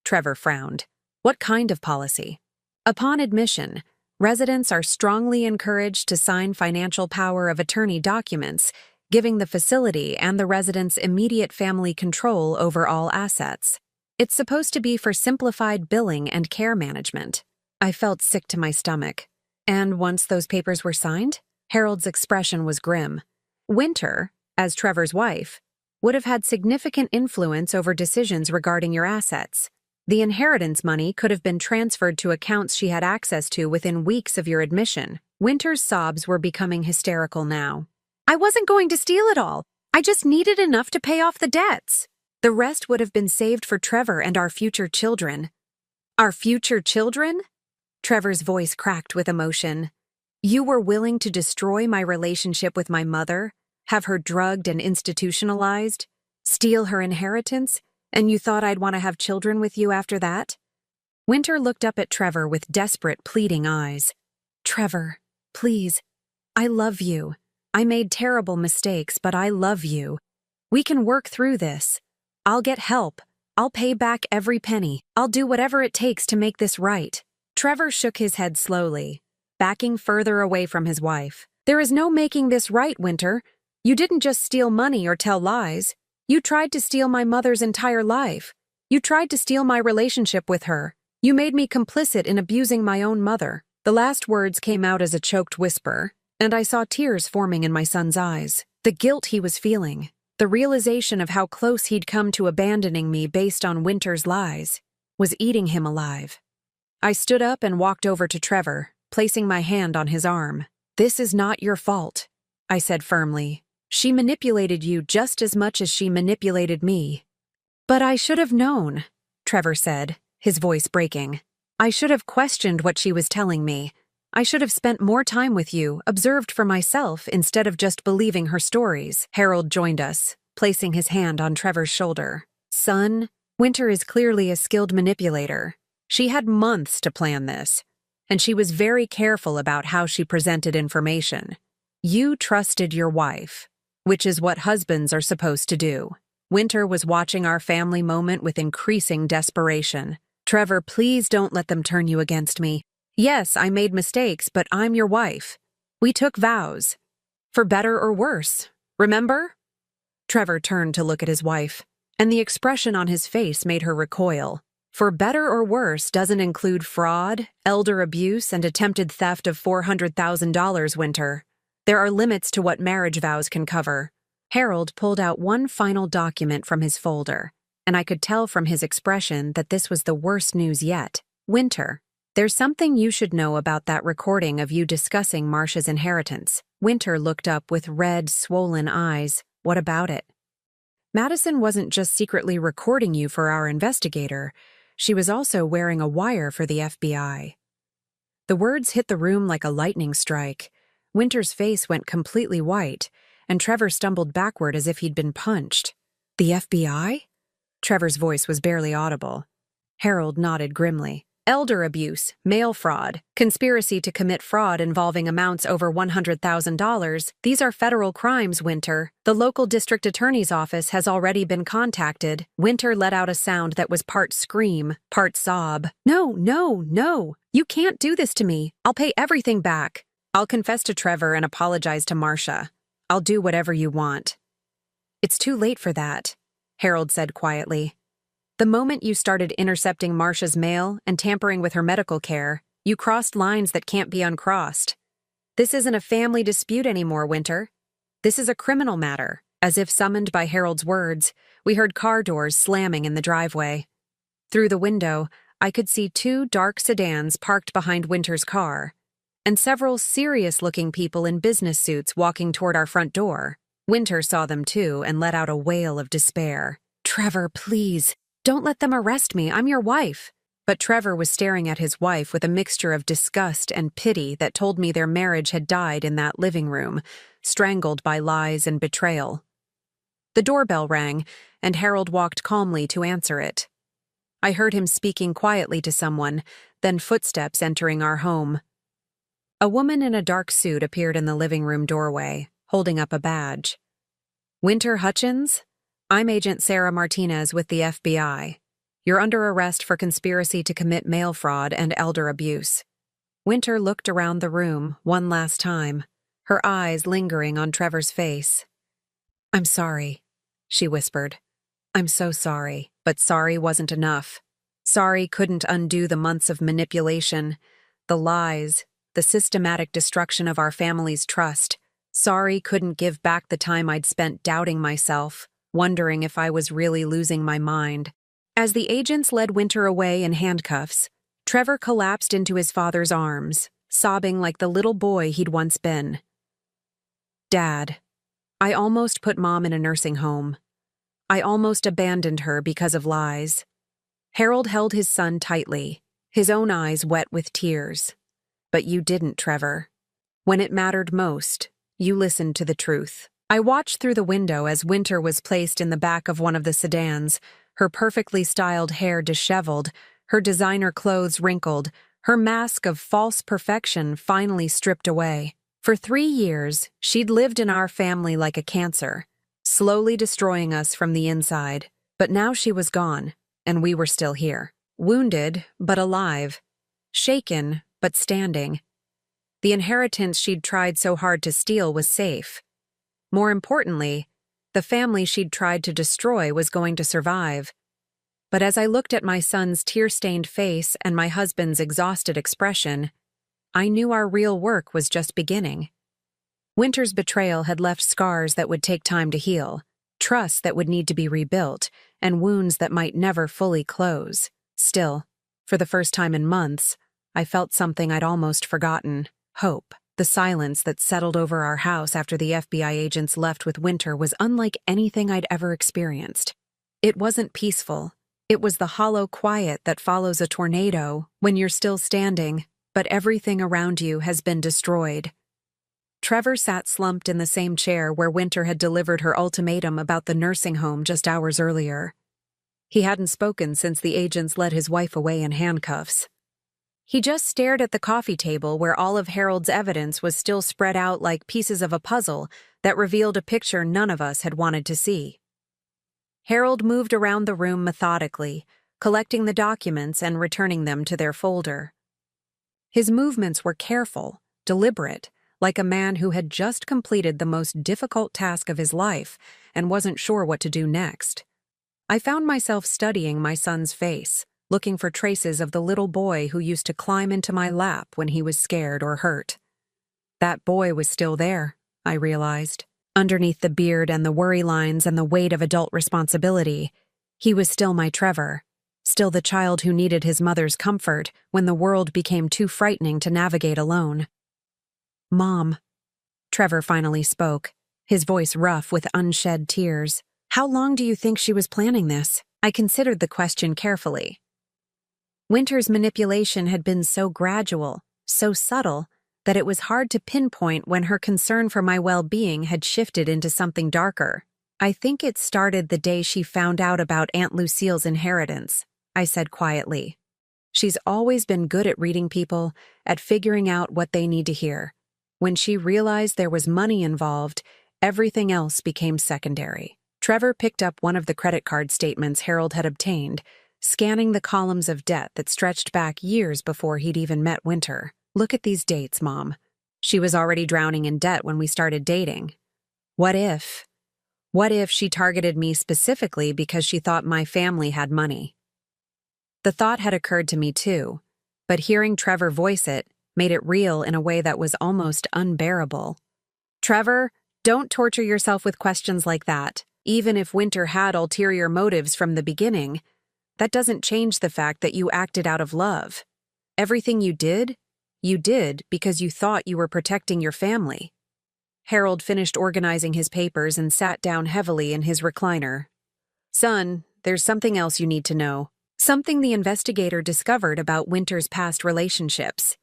Trevor frowned. What kind of policy? Upon admission, residents are strongly encouraged to sign financial power of attorney documents, giving the facility and the residents immediate family control over all assets. It's supposed to be for simplified billing and care management. I felt sick to my stomach. And once those papers were signed, Harold's expression was grim. Winter, as Trevor's wife, would have had significant influence over decisions regarding your assets. The inheritance money could have been transferred to accounts she had access to within weeks of your admission. Winter's sobs were becoming hysterical now. I wasn't going to steal it all. I just needed enough to pay off the debts. The rest would have been saved for Trevor and our future children. Our future children? Trevor's voice cracked with emotion. You were willing to destroy my relationship with my mother, have her drugged and institutionalized, steal her inheritance, and you thought I'd want to have children with you after that? Winter looked up at Trevor with desperate, pleading eyes. Trevor, please. I love you. I made terrible mistakes, but I love you. We can work through this. I'll get help. I'll pay back every penny. I'll do whatever it takes to make this right. Trevor shook his head slowly, backing further away from his wife. There is no making this right, Winter. You didn't just steal money or tell lies. You tried to steal my mother's entire life. You tried to steal my relationship with her. You made me complicit in abusing my own mother." The last words came out as a choked whisper, and I saw tears forming in my son's eyes. The guilt he was feeling, the realization of how close he'd come to abandoning me based on Winter's lies, was eating him alive. I stood up and walked over to Trevor, placing my hand on his arm. "This is not your fault," I said firmly. "She manipulated you just as much as she manipulated me." "But I should have known," Trevor said, his voice breaking. "I should have questioned what she was telling me. I should have spent more time with you, observed for myself, instead of just believing her stories." Harold joined us, placing his hand on Trevor's shoulder. "Son, Winter is clearly a skilled manipulator. She had months to plan this, and she was very careful about how she presented information. You trusted your wife, which is what husbands are supposed to do." Winter was watching our family moment with increasing desperation. "Trevor, please don't let them turn you against me. Yes, I made mistakes, but I'm your wife. We took vows. For better or worse, remember?" Trevor turned to look at his wife, and the expression on his face made her recoil. "For better or worse doesn't include fraud, elder abuse, and attempted theft of $400,000, Winter. There are limits to what marriage vows can cover." Harold pulled out one final document from his folder, and I could tell from his expression that this was the worst news yet. "Winter, there's something you should know about that recording of you discussing Marcia's inheritance." Winter looked up with red, swollen eyes. "What about it?" "Madison wasn't just secretly recording you for our investigator. She was also wearing a wire for the FBI." The words hit the room like a lightning strike. Winter's face went completely white, and Trevor stumbled backward as if he'd been punched. "The FBI?" Trevor's voice was barely audible. Harold nodded grimly. "Elder abuse, mail fraud, conspiracy to commit fraud involving amounts over $100,000. These are federal crimes, Winter. The local district attorney's office has already been contacted." Winter let out a sound that was part scream, part sob. "No, no, no. You can't do this to me. I'll pay everything back. I'll confess to Trevor and apologize to Marcia. I'll do whatever you want." "It's too late for that," Harold said quietly. "The moment you started intercepting Marcia's mail and tampering with her medical care, you crossed lines that can't be uncrossed. This isn't a family dispute anymore, Winter. This is a criminal matter." As if summoned by Harold's words, we heard car doors slamming in the driveway. Through the window, I could see two dark sedans parked behind Winter's car, and several serious-looking people in business suits walking toward our front door. Winter saw them too and let out a wail of despair. "Trevor, please, don't let them arrest me. I'm your wife." But Trevor was staring at his wife with a mixture of disgust and pity that told me their marriage had died in that living room, strangled by lies and betrayal. The doorbell rang, and Harold walked calmly to answer it. I heard him speaking quietly to someone, then footsteps entering our home. A woman in a dark suit appeared in the living room doorway, holding up a badge. "Winter Hutchins? I'm Agent Sarah Martinez with the FBI. You're under arrest for conspiracy to commit mail fraud and elder abuse." Winter looked around the room one last time, her eyes lingering on Trevor's face. "I'm sorry," she whispered. "I'm so sorry." But sorry wasn't enough. Sorry couldn't undo the months of manipulation, the lies, the systematic destruction of our family's trust. Sorry couldn't give back the time I'd spent doubting myself, wondering if I was really losing my mind. As the agents led Winter away in handcuffs, Trevor collapsed into his father's arms, sobbing like the little boy he'd once been. "Dad, I almost put Mom in a nursing home. I almost abandoned her because of lies." Harold held his son tightly, his own eyes wet with tears. "But you didn't, Trevor. When it mattered most, you listened to the truth." I watched through the window as Winter was placed in the back of one of the sedans, her perfectly styled hair disheveled, her designer clothes wrinkled, her mask of false perfection finally stripped away. For 3 years, she'd lived in our family like a cancer, slowly destroying us from the inside. But now she was gone, and we were still here. Wounded, but alive. Shaken, but standing. The inheritance she'd tried so hard to steal was safe. More importantly, the family she'd tried to destroy was going to survive. But as I looked at my son's tear-stained face and my husband's exhausted expression, I knew our real work was just beginning. Winter's betrayal had left scars that would take time to heal, trust that would need to be rebuilt, and wounds that might never fully close. Still, for the first time in months, I felt something I'd almost forgotten: hope. The silence that settled over our house after the FBI agents left with Winter was unlike anything I'd ever experienced. It wasn't peaceful. It was the hollow quiet that follows a tornado when you're still standing, but everything around you has been destroyed. Trevor sat slumped in the same chair where Winter had delivered her ultimatum about the nursing home just hours earlier. He hadn't spoken since the agents led his wife away in handcuffs. He just stared at the coffee table where all of Harold's evidence was still spread out like pieces of a puzzle that revealed a picture none of us had wanted to see. Harold moved around the room methodically, collecting the documents and returning them to their folder. His movements were careful, deliberate, like a man who had just completed the most difficult task of his life and wasn't sure what to do next. I found myself studying my son's face, looking for traces of the little boy who used to climb into my lap when he was scared or hurt. That boy was still there, I realized. Underneath the beard and the worry lines and the weight of adult responsibility, he was still my Trevor, still the child who needed his mother's comfort when the world became too frightening to navigate alone. "Mom," Trevor finally spoke, his voice rough with unshed tears. "How long do you think she was planning this?" I considered the question carefully. Winter's manipulation had been so gradual, so subtle, that it was hard to pinpoint when her concern for my well-being had shifted into something darker. "I think it started the day she found out about Aunt Lucille's inheritance," I said quietly. "She's always been good at reading people, at figuring out what they need to hear. When she realized there was money involved, everything else became secondary." Trevor picked up one of the credit card statements Harold had obtained, scanning the columns of debt that stretched back years before he'd even met Winter. "Look at these dates, Mom. She was already drowning in debt when we started dating. What if she targeted me specifically because she thought my family had money?" The thought had occurred to me too, but hearing Trevor voice it made it real in a way that was almost unbearable. "Trevor, don't torture yourself with questions like that. Even if Winter had ulterior motives from the beginning, that doesn't change the fact that you acted out of love. Everything you did because you thought you were protecting your family." Harold finished organizing his papers and sat down heavily in his recliner. "Son, there's something else you need to know. Something the investigator discovered about Winter's past relationships."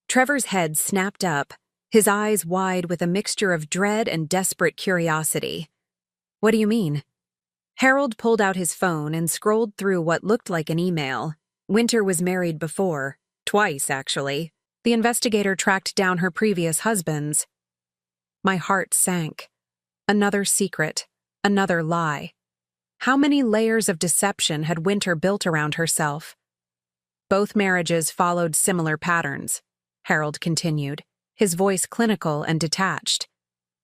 Trevor's head snapped up, his eyes wide with a mixture of dread and desperate curiosity. "What do you mean?" Harold pulled out his phone and scrolled through what looked like an email. Winter was married before, twice actually. The investigator tracked down her previous husbands. My heart sank. Another secret, another lie. How many layers of deception had Winter built around herself? "Both marriages followed similar patterns," Harold continued, his voice clinical and detached.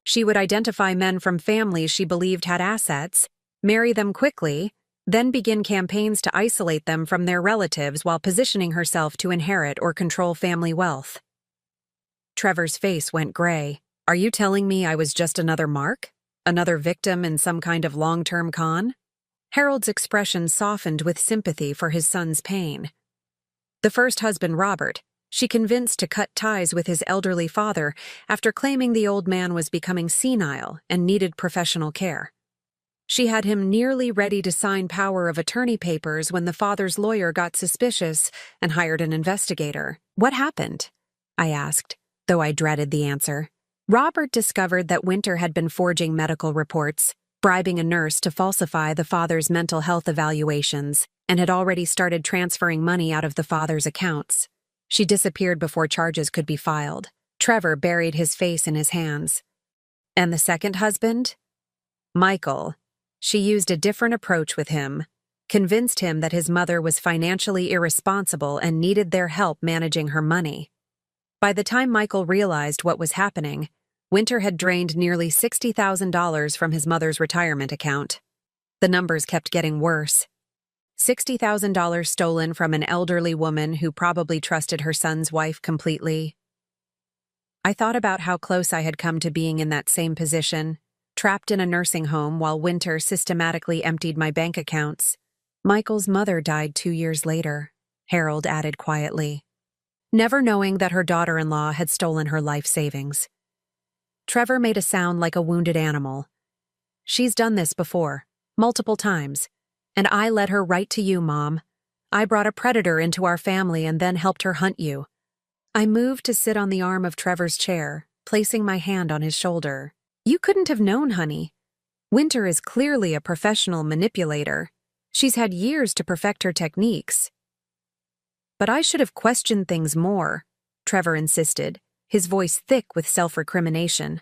"She would identify men from families she believed had assets, marry them quickly, then begin campaigns to isolate them from their relatives while positioning herself to inherit or control family wealth." Trevor's face went gray. "Are you telling me I was just another mark? Another victim in some kind of long-term con?" Harold's expression softened with sympathy for his son's pain. "The first husband, Robert, she convinced to cut ties with his elderly father after claiming the old man was becoming senile and needed professional care. She had him nearly ready to sign power of attorney papers when the father's lawyer got suspicious and hired an investigator." "What happened?" I asked, though I dreaded the answer. Robert discovered that Winter had been forging medical reports, bribing a nurse to falsify the father's mental health evaluations, and had already started transferring money out of the father's accounts. She disappeared before charges could be filed. Trevor buried his face in his hands. "And the second husband?" "Michael. She used a different approach with him, convinced him that his mother was financially irresponsible and needed their help managing her money. By the time Michael realized what was happening, Winter had drained nearly $60,000 from his mother's retirement account. The numbers kept getting worse. $60,000 stolen from an elderly woman who probably trusted her son's wife completely. I thought about how close I had come to being in that same position, trapped in a nursing home while Winter systematically emptied my bank accounts. Michael's mother died 2 years later, Harold added quietly, never knowing that her daughter-in-law had stolen her life savings. Trevor made a sound like a wounded animal. She's done this before, multiple times, and I led her right to you, Mom. I brought a predator into our family and then helped her hunt you. I moved to sit on the arm of Trevor's chair, placing my hand on his shoulder. You couldn't have known, honey. Winter is clearly a professional manipulator. She's had years to perfect her techniques. But I should have questioned things more, Trevor insisted, his voice thick with self-recrimination.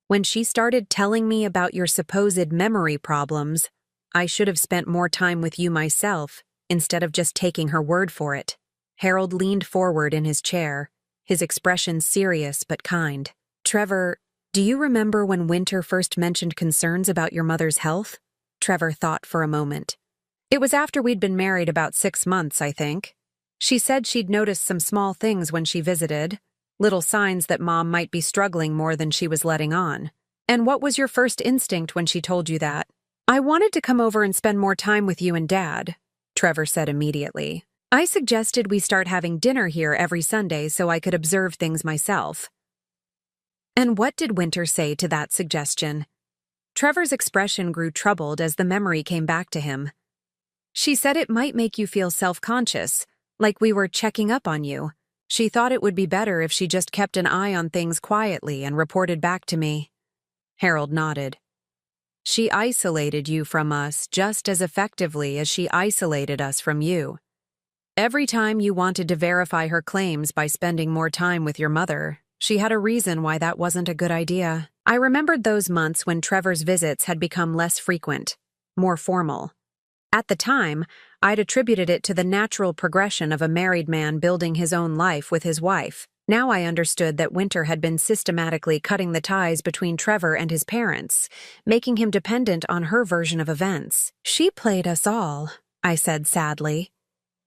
When she started telling me about your supposed memory problems, I should have spent more time with you myself, instead of just taking her word for it. Harold leaned forward in his chair, his expression serious but kind. Trevor, do you remember when Winter first mentioned concerns about your mother's health? Trevor thought for a moment. It was after we'd been married about 6 months, I think. She said she'd noticed some small things when she visited, little signs that Mom might be struggling more than she was letting on. And what was your first instinct when she told you that? I wanted to come over and spend more time with you and Dad, Trevor said immediately. I suggested we start having dinner here every Sunday so I could observe things myself. And what did Winter say to that suggestion? Trevor's expression grew troubled as the memory came back to him. She said it might make you feel self-conscious, like we were checking up on you. She thought it would be better if she just kept an eye on things quietly and reported back to me. Harold nodded. She isolated you from us just as effectively as she isolated us from you. Every time you wanted to verify her claims by spending more time with your mother, she had a reason why that wasn't a good idea. I remembered those months when Trevor's visits had become less frequent, more formal. At the time, I'd attributed it to the natural progression of a married man building his own life with his wife. Now I understood that Winter had been systematically cutting the ties between Trevor and his parents, making him dependent on her version of events. She played us all, I said sadly.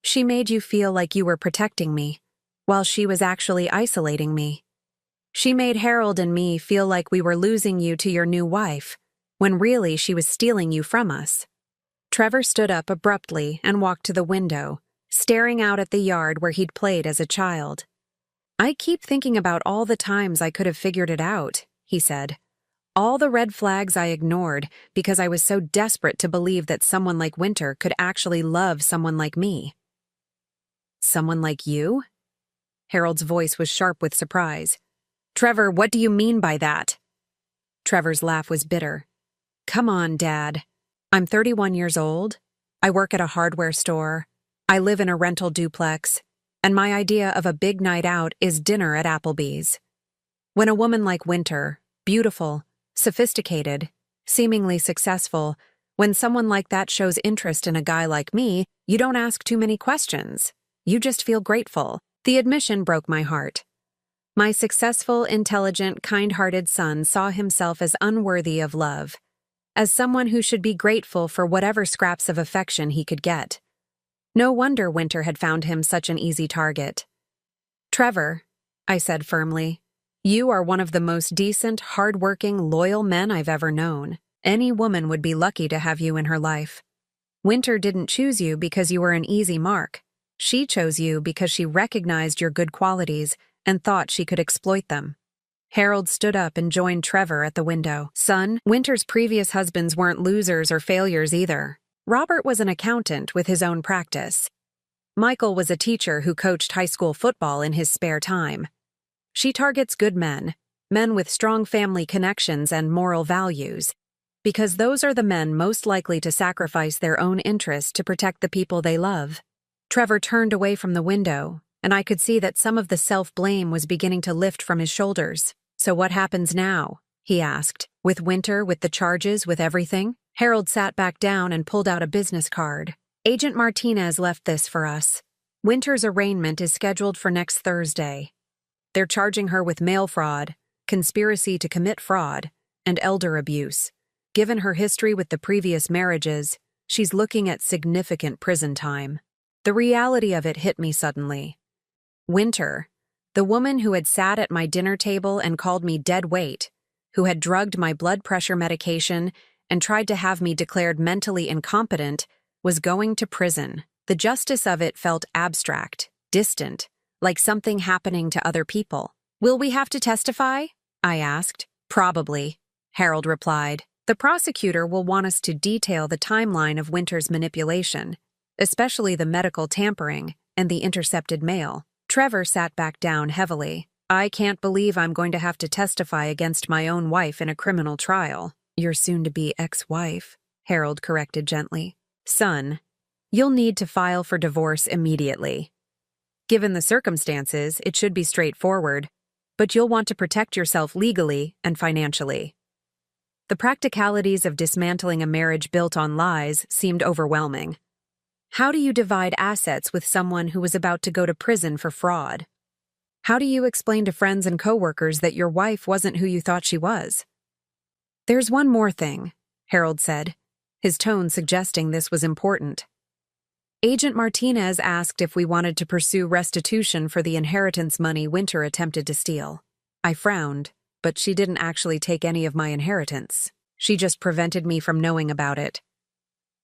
She made you feel like you were protecting me, while she was actually isolating me. She made Harold and me feel like we were losing you to your new wife, when really she was stealing you from us. Trevor stood up abruptly and walked to the window, staring out at the yard where he'd played as a child. I keep thinking about all the times I could have figured it out, he said. All the red flags I ignored because I was so desperate to believe that someone like Winter could actually love someone like me. Someone like you? Harold's voice was sharp with surprise. Trevor, what do you mean by that? Trevor's laugh was bitter. Come on, Dad. I'm 31 years old. I work at a hardware store. I live in a rental duplex. And my idea of a big night out is dinner at Applebee's. When a woman like Winter, beautiful, sophisticated, seemingly successful, when someone like that shows interest in a guy like me, you don't ask too many questions. You just feel grateful. The admission broke my heart. My successful, intelligent, kind-hearted son saw himself as unworthy of love, as someone who should be grateful for whatever scraps of affection he could get. No wonder Winter had found him such an easy target. Trevor, I said firmly, you are one of the most decent, hard-working, loyal men I've ever known. Any woman would be lucky to have you in her life. Winter didn't choose you because you were an easy mark. She chose you because she recognized your good qualities and thought she could exploit them. Harold stood up and joined Trevor at the window. Son, Winter's previous husbands weren't losers or failures either. Robert was an accountant with his own practice. Michael was a teacher who coached high school football in his spare time. She targets good men, men with strong family connections and moral values, because those are the men most likely to sacrifice their own interests to protect the people they love. Trevor turned away from the window, and I could see that some of the self-blame was beginning to lift from his shoulders. So what happens now? He asked. With Winter, with the charges, with everything? Harold sat back down and pulled out a business card. Agent Martinez left this for us. Winter's arraignment is scheduled for next Thursday. They're charging her with mail fraud, conspiracy to commit fraud, and elder abuse. Given her history with the previous marriages, she's looking at significant prison time. The reality of it hit me suddenly. Winter, the woman who had sat at my dinner table and called me dead weight, who had drugged my blood pressure medication and tried to have me declared mentally incompetent, was going to prison. The justice of it felt abstract, distant, like something happening to other people. "Will we have to testify?" I asked. "Probably," Harold replied. "The prosecutor will want us to detail the timeline of Winter's manipulation, especially the medical tampering and the intercepted mail." Trevor sat back down heavily. "I can't believe I'm going to have to testify against my own wife in a criminal trial." "Your soon-to-be ex-wife," Harold corrected gently. "Son, you'll need to file for divorce immediately. Given the circumstances, it should be straightforward, but you'll want to protect yourself legally and financially." The practicalities of dismantling a marriage built on lies seemed overwhelming. How do you divide assets with someone who was about to go to prison for fraud? How do you explain to friends and coworkers that your wife wasn't who you thought she was? "There's one more thing," Harold said, his tone suggesting this was important. "Agent Martinez asked if we wanted to pursue restitution for the inheritance money Winter attempted to steal. I frowned, but she didn't actually take any of my inheritance. She just prevented me from knowing about it."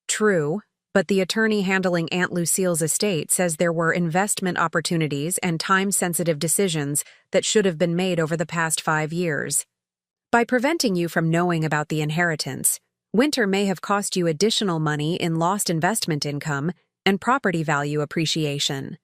"True, but the attorney handling Aunt Lucille's estate says there were investment opportunities and time-sensitive decisions that should have been made over the past 5 years. By preventing you from knowing about the inheritance, Winter may have cost you additional money in lost investment income and property value appreciation."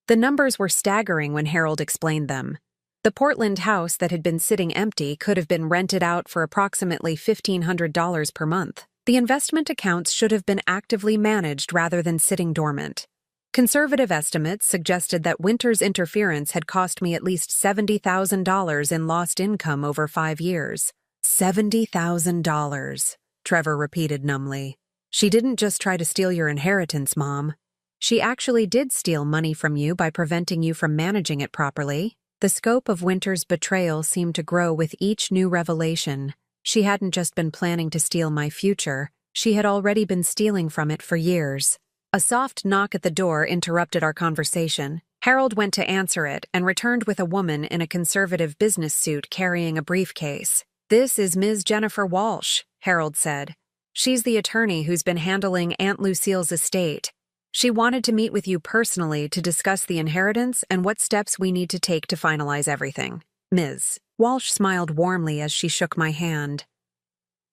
The numbers were staggering when Harold explained them. The Portland house that had been sitting empty could have been rented out for approximately $1,500 per month. The investment accounts should have been actively managed rather than sitting dormant. Conservative estimates suggested that Winter's interference had cost me at least $70,000 in lost income over 5 years. $70,000, Trevor repeated numbly. "She didn't just try to steal your inheritance, Mom. She actually did steal money from you by preventing you from managing it properly." The scope of Winter's betrayal seemed to grow with each new revelation. She hadn't just been planning to steal my future, she had already been stealing from it for years. A soft knock at the door interrupted our conversation. Harold went to answer it and returned with a woman in a conservative business suit carrying a briefcase. "This is Ms. Jennifer Walsh," Harold said. "She's the attorney who's been handling Aunt Lucille's estate. She wanted to meet with you personally to discuss the inheritance and what steps we need to take to finalize everything." "Ms." Walsh smiled warmly as she shook my hand.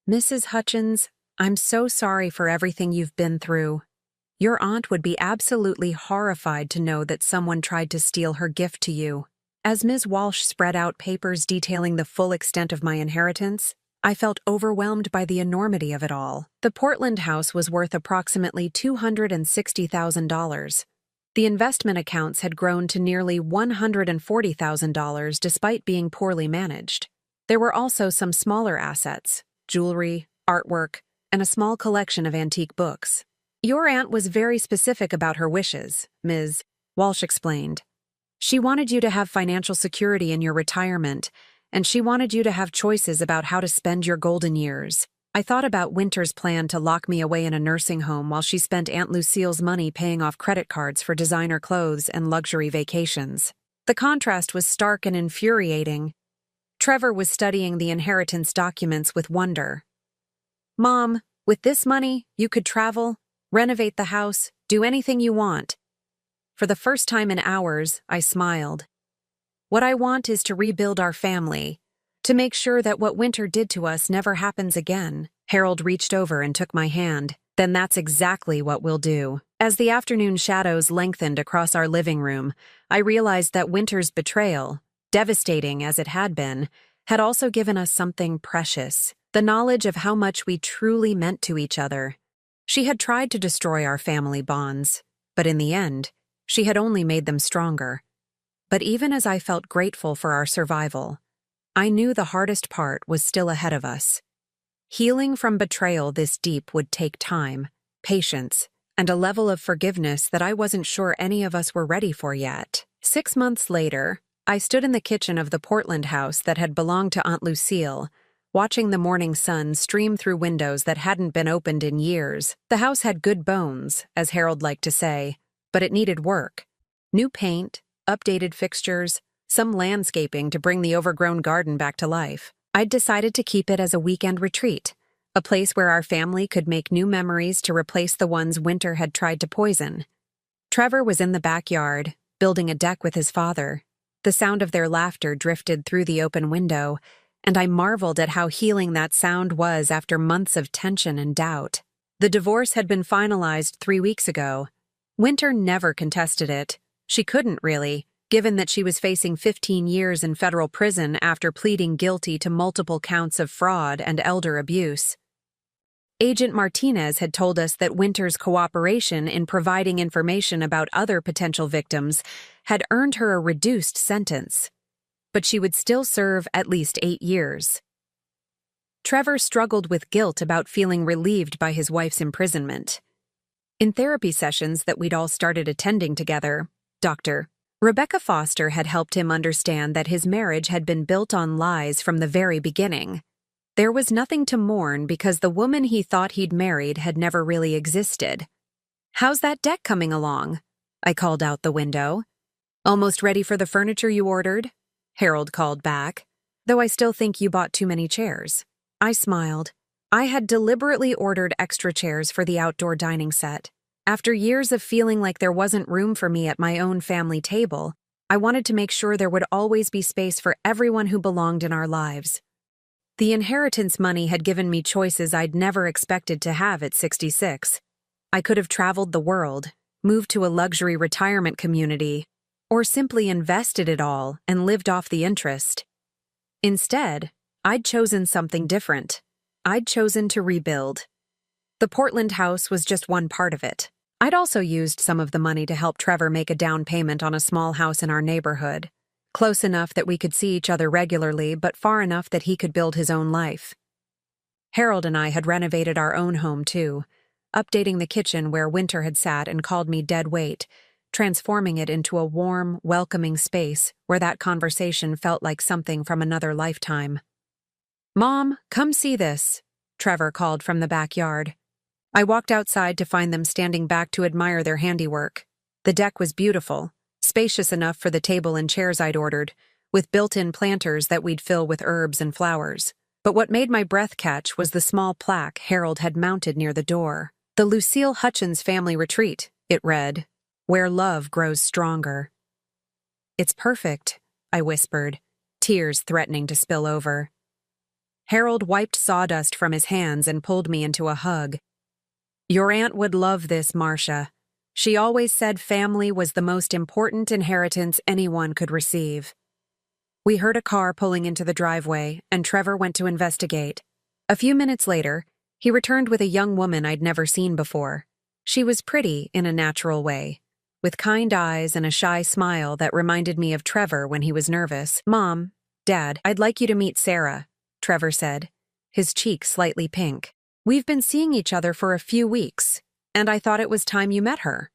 "Mrs. Hutchins, I'm so sorry for everything you've been through. Your aunt would be absolutely horrified to know that someone tried to steal her gift to you." As Ms. Walsh spread out papers detailing the full extent of my inheritance, I felt overwhelmed by the enormity of it all. The Portland house was worth approximately $260,000. The investment accounts had grown to nearly $140,000 despite being poorly managed. There were also some smaller assets, jewelry, artwork, and a small collection of antique books. "Your aunt was very specific about her wishes," Ms. Walsh explained. "She wanted you to have financial security in your retirement, and she wanted you to have choices about how to spend your golden years. I thought about Winter's plan to lock me away in a nursing home while she spent Aunt Lucille's money paying off credit cards for designer clothes and luxury vacations. The contrast was stark and infuriating." Trevor was studying the inheritance documents with wonder. "Mom, with this money, you could travel, renovate the house, do anything you want." For the first time in hours, I smiled. "What I want is to rebuild our family, to make sure that what Winter did to us never happens again." Harold reached over and took my hand. "Then that's exactly what we'll do." As the afternoon shadows lengthened across our living room, I realized that Winter's betrayal, devastating as it had been, had also given us something precious, the knowledge of how much we truly meant to each other. She had tried to destroy our family bonds, but in the end, she had only made them stronger. But even as I felt grateful for our survival, I knew the hardest part was still ahead of us. Healing from betrayal this deep would take time, patience, and a level of forgiveness that I wasn't sure any of us were ready for yet. 6 months later, I stood in the kitchen of the Portland house that had belonged to Aunt Lucille, watching the morning sun stream through windows that hadn't been opened in years. The house had good bones, as Harold liked to say, but it needed work. New paint, updated fixtures, some landscaping to bring the overgrown garden back to life. I'd decided to keep it as a weekend retreat, a place where our family could make new memories to replace the ones Winter had tried to poison. Trevor was in the backyard, building a deck with his father. The sound of their laughter drifted through the open window, and I marveled at how healing that sound was after months of tension and doubt. The divorce had been finalized 3 weeks ago. Winter never contested it. She couldn't, really, given that she was facing 15 years in federal prison after pleading guilty to multiple counts of fraud and elder abuse. Agent Martinez had told us that Winter's cooperation in providing information about other potential victims had earned her a reduced sentence, but she would still serve at least 8 years. Trevor struggled with guilt about feeling relieved by his wife's imprisonment. In therapy sessions that we'd all started attending together, Dr. Rebecca Foster had helped him understand that his marriage had been built on lies from the very beginning. There was nothing to mourn because the woman he thought he'd married had never really existed. "How's that deck coming along?" I called out the window. "Almost ready for the furniture you ordered?" Harold called back, "Though I still think you bought too many chairs." I smiled. I had deliberately ordered extra chairs for the outdoor dining set. After years of feeling like there wasn't room for me at my own family table, I wanted to make sure there would always be space for everyone who belonged in our lives. The inheritance money had given me choices I'd never expected to have at 66. I could have traveled the world, moved to a luxury retirement community, or simply invested it all and lived off the interest. Instead, I'd chosen something different. I'd chosen to rebuild. The Portland house was just one part of it. I'd also used some of the money to help Trevor make a down payment on a small house in our neighborhood, close enough that we could see each other regularly, but far enough that he could build his own life. Harold and I had renovated our own home, too, updating the kitchen where Winter had sat and called me dead weight, transforming it into a warm, welcoming space where that conversation felt like something from another lifetime. "Mom, come see this," Trevor called from the backyard. I walked outside to find them standing back to admire their handiwork. The deck was beautiful, spacious enough for the table and chairs I'd ordered, with built-in planters that we'd fill with herbs and flowers. But what made my breath catch was the small plaque Harold had mounted near the door. "The Lucille Hutchins Family Retreat," it read, "where love grows stronger." "It's perfect," I whispered, tears threatening to spill over. Harold wiped sawdust from his hands and pulled me into a hug. "Your aunt would love this, Marcia. She always said family was the most important inheritance anyone could receive." We heard a car pulling into the driveway, and Trevor went to investigate. A few minutes later, he returned with a young woman I'd never seen before. She was pretty in a natural way, with kind eyes and a shy smile that reminded me of Trevor when he was nervous. "Mom, Dad, I'd like you to meet Sarah," Trevor said, his cheek slightly pink. "We've been seeing each other for a few weeks, and I thought it was time you met her."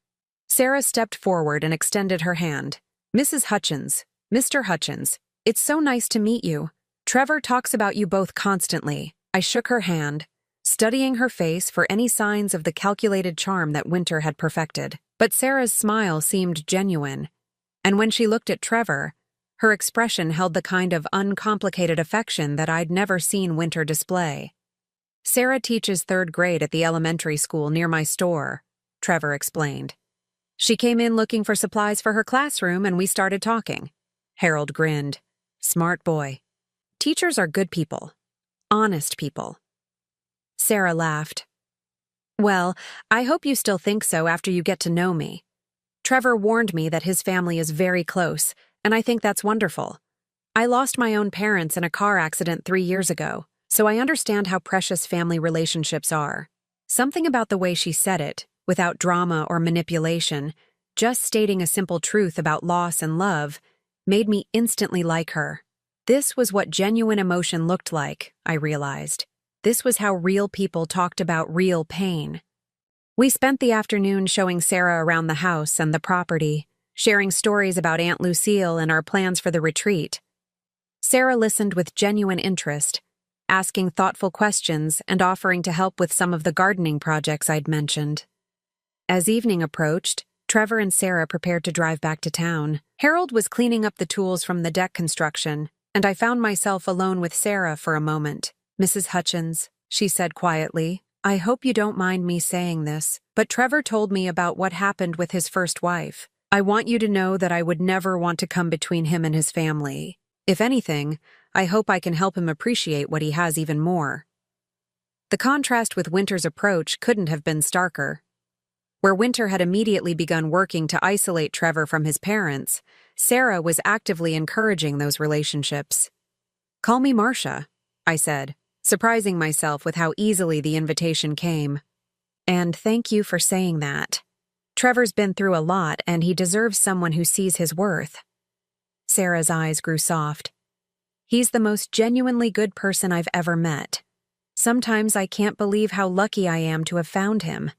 Sarah stepped forward and extended her hand. "Mrs. Hutchins, Mr. Hutchins, it's so nice to meet you. Trevor talks about you both constantly." I shook her hand, studying her face for any signs of the calculated charm that Winter had perfected. But Sarah's smile seemed genuine, and when she looked at Trevor, her expression held the kind of uncomplicated affection that I'd never seen Winter display. "Sarah teaches 3rd grade at the elementary school near my store," Trevor explained. "She came in looking for supplies for her classroom and we started talking." Harold grinned. "Smart boy. Teachers are good people. Honest people." Sarah laughed. "Well, I hope you still think so after you get to know me. Trevor warned me that his family is very close, and I think that's wonderful. I lost my own parents in a car accident 3 years ago, so I understand how precious family relationships are." Something about the way she said it, without drama or manipulation, just stating a simple truth about loss and love, made me instantly like her. This was what genuine emotion looked like, I realized. This was how real people talked about real pain. We spent the afternoon showing Sarah around the house and the property, sharing stories about Aunt Lucille and our plans for the retreat. Sarah listened with genuine interest, asking thoughtful questions and offering to help with some of the gardening projects I'd mentioned. As evening approached, Trevor and Sarah prepared to drive back to town. Harold was cleaning up the tools from the deck construction, and I found myself alone with Sarah for a moment. "Mrs. Hutchins," she said quietly, "I hope you don't mind me saying this, but Trevor told me about what happened with his first wife. I want you to know that I would never want to come between him and his family. If anything, I hope I can help him appreciate what he has even more." The contrast with Winter's approach couldn't have been starker. Where Winter had immediately begun working to isolate Trevor from his parents, Sarah was actively encouraging those relationships. "Call me Marcia," I said, surprising myself with how easily the invitation came. "And thank you for saying that. Trevor's been through a lot, and he deserves someone who sees his worth." Sarah's eyes grew soft. "He's the most genuinely good person I've ever met. Sometimes I can't believe how lucky I am to have found him."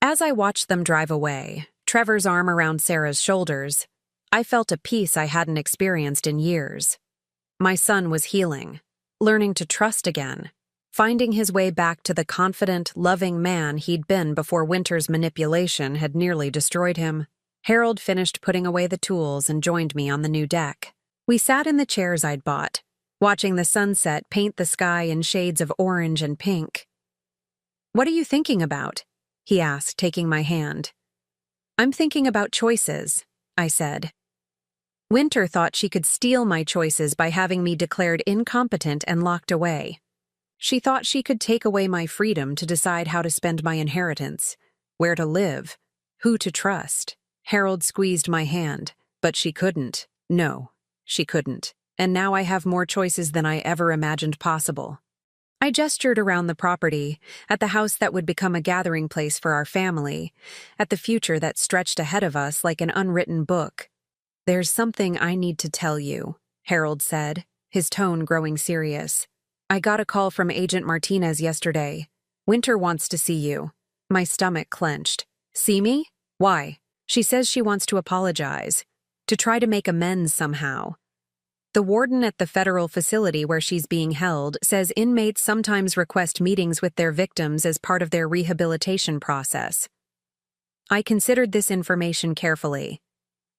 As I watched them drive away, Trevor's arm around Sarah's shoulders, I felt a peace I hadn't experienced in years. My son was healing, learning to trust again, finding his way back to the confident, loving man he'd been before Winter's manipulation had nearly destroyed him. Harold finished putting away the tools and joined me on the new deck. We sat in the chairs I'd bought, watching the sunset paint the sky in shades of orange and pink. "What are you thinking about?" he asked, taking my hand. "I'm thinking about choices," I said. Winter thought she could steal my choices by having me declared incompetent and locked away. She thought she could take away my freedom to decide how to spend my inheritance, where to live, who to trust. Harold squeezed my hand, but she couldn't. No, she couldn't. And now I have more choices than I ever imagined possible. I gestured around the property, at the house that would become a gathering place for our family, at the future that stretched ahead of us like an unwritten book. "There's something I need to tell you," Harold said, his tone growing serious. "I got a call from Agent Martinez yesterday. Winter wants to see you." My stomach clenched. "See me? Why?" "She says she wants to apologize, to try to make amends somehow. The warden at the federal facility where she's being held says inmates sometimes request meetings with their victims as part of their rehabilitation process." I considered this information carefully.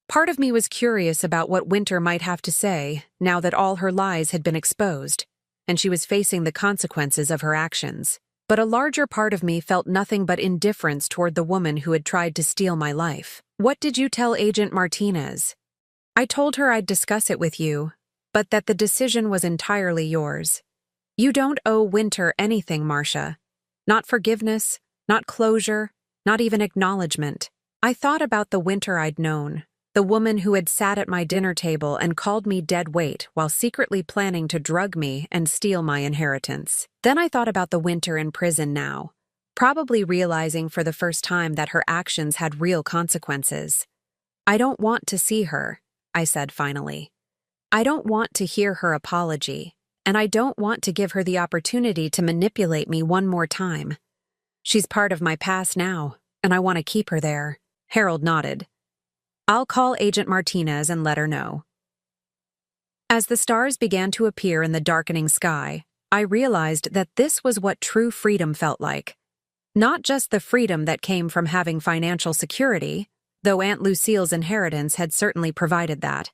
Part of me was curious about what Winter might have to say now that all her lies had been exposed, and she was facing the consequences of her actions. But a larger part of me felt nothing but indifference toward the woman who had tried to steal my life. "What did you tell Agent Martinez?" "I told her I'd discuss it with you, but that the decision was entirely yours. You don't owe Winter anything, Marcia. Not forgiveness, not closure, not even acknowledgement." I thought about the Winter I'd known, the woman who had sat at my dinner table and called me dead weight while secretly planning to drug me and steal my inheritance. Then I thought about the Winter in prison now, probably realizing for the first time that her actions had real consequences. "I don't want to see her," I said finally. "I don't want to hear her apology, and I don't want to give her the opportunity to manipulate me one more time. She's part of my past now, and I want to keep her there." Harold nodded. "I'll call Agent Martinez and let her know." As the stars began to appear in the darkening sky, I realized that this was what true freedom felt like. Not just the freedom that came from having financial security, though Aunt Lucille's inheritance had certainly provided that,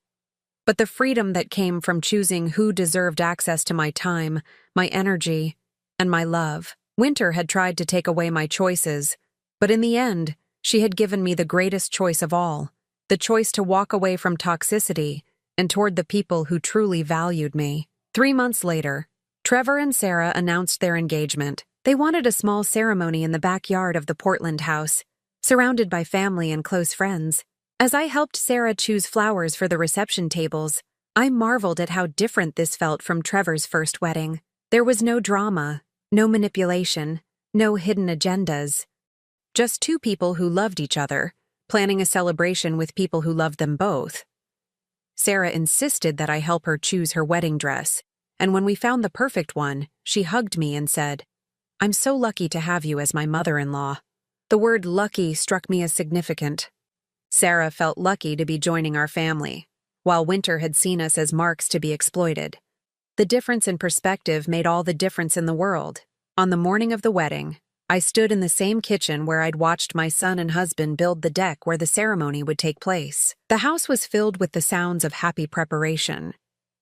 but the freedom that came from choosing who deserved access to my time, my energy, and my love. Winter had tried to take away my choices, but in the end, she had given me the greatest choice of all, the choice to walk away from toxicity and toward the people who truly valued me. 3 months later, Trevor and Sarah announced their engagement. They wanted a small ceremony in the backyard of the Portland house, surrounded by family and close friends. As I helped Sarah choose flowers for the reception tables, I marveled at how different this felt from Trevor's first wedding. There was no drama, no manipulation, no hidden agendas. Just two people who loved each other, planning a celebration with people who loved them both. Sarah insisted that I help her choose her wedding dress, and when we found the perfect one, she hugged me and said, "I'm so lucky to have you as my mother-in-law." The word lucky struck me as significant. Sarah felt lucky to be joining our family, while Winter had seen us as marks to be exploited. The difference in perspective made all the difference in the world. On the morning of the wedding, I stood in the same kitchen where I'd watched my son and husband build the deck where the ceremony would take place. The house was filled with the sounds of happy preparation.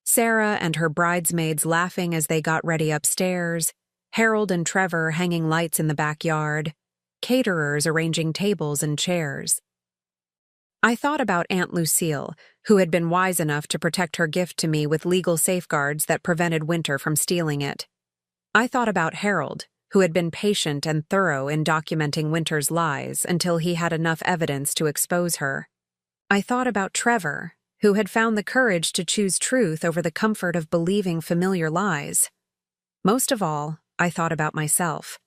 Sarah and her bridesmaids laughing as they got ready upstairs, Harold and Trevor hanging lights in the backyard, caterers arranging tables and chairs. I thought about Aunt Lucille, who had been wise enough to protect her gift to me with legal safeguards that prevented Winter from stealing it. I thought about Harold, who had been patient and thorough in documenting Winter's lies until he had enough evidence to expose her. I thought about Trevor, who had found the courage to choose truth over the comfort of believing familiar lies. Most of all, I thought about myself,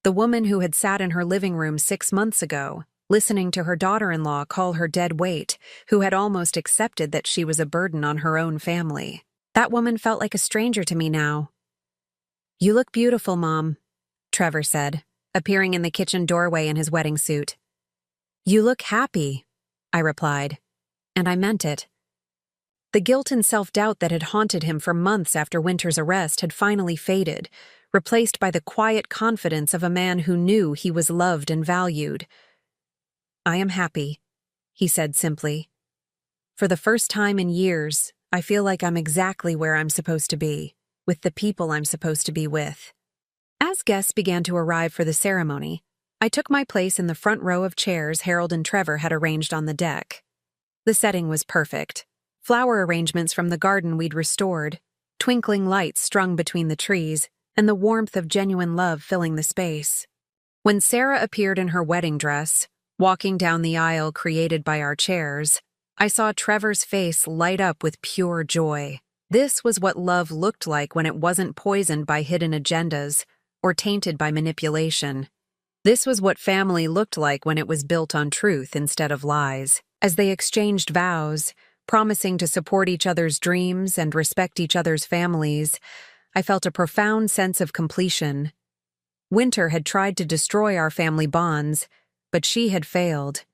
the woman who had sat in her living room 6 months ago, listening to her daughter-in-law call her dead weight, who had almost accepted that she was a burden on her own family. That woman felt like a stranger to me now. "You look beautiful, Mom," Trevor said, appearing in the kitchen doorway in his wedding suit. "You look happy," I replied, and I meant it. The guilt and self-doubt that had haunted him for months after Winter's arrest had finally faded, replaced by the quiet confidence of a man who knew he was loved and valued. "I am happy," he said simply. "For the first time in years, I feel like I'm exactly where I'm supposed to be, with the people I'm supposed to be with." As guests began to arrive for the ceremony, I took my place in the front row of chairs Harold and Trevor had arranged on the deck. The setting was perfect. Flower arrangements from the garden we'd restored, twinkling lights strung between the trees, and the warmth of genuine love filling the space. When Sarah appeared in her wedding dress, walking down the aisle created by our chairs, I saw Trevor's face light up with pure joy. This was what love looked like when it wasn't poisoned by hidden agendas or tainted by manipulation. This was what family looked like when it was built on truth instead of lies. As they exchanged vows, promising to support each other's dreams and respect each other's families, I felt a profound sense of completion. Winter had tried to destroy our family bonds, but she had failed.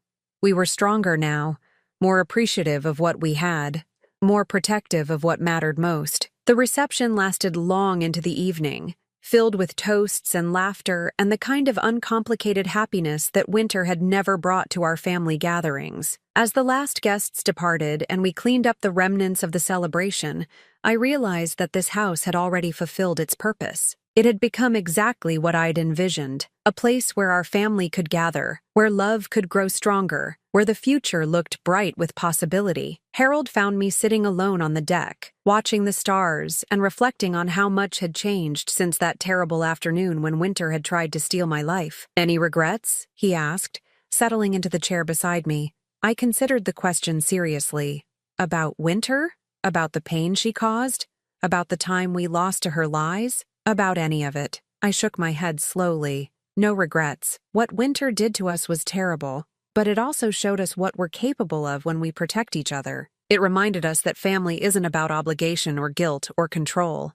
We were stronger now, more appreciative of what we had, more protective of what mattered most. The reception lasted long into the evening, filled with toasts and laughter and the kind of uncomplicated happiness that Winter had never brought to our family gatherings. As the last guests departed and we cleaned up the remnants of the celebration, I realized that this house had already fulfilled its purpose. It had become exactly what I'd envisioned, a place where our family could gather, where love could grow stronger, where the future looked bright with possibility. Harold found me sitting alone on the deck, watching the stars and reflecting on how much had changed since that terrible afternoon when Winter had tried to steal my life. "Any regrets?" he asked, settling into the chair beside me. I considered the question seriously. About Winter? About the pain she caused? About the time we lost to her lies? About any of it. I shook my head slowly. No regrets. What Winter did to us was terrible, but it also showed us what we're capable of when we protect each other. It reminded us that family isn't about obligation or guilt or control.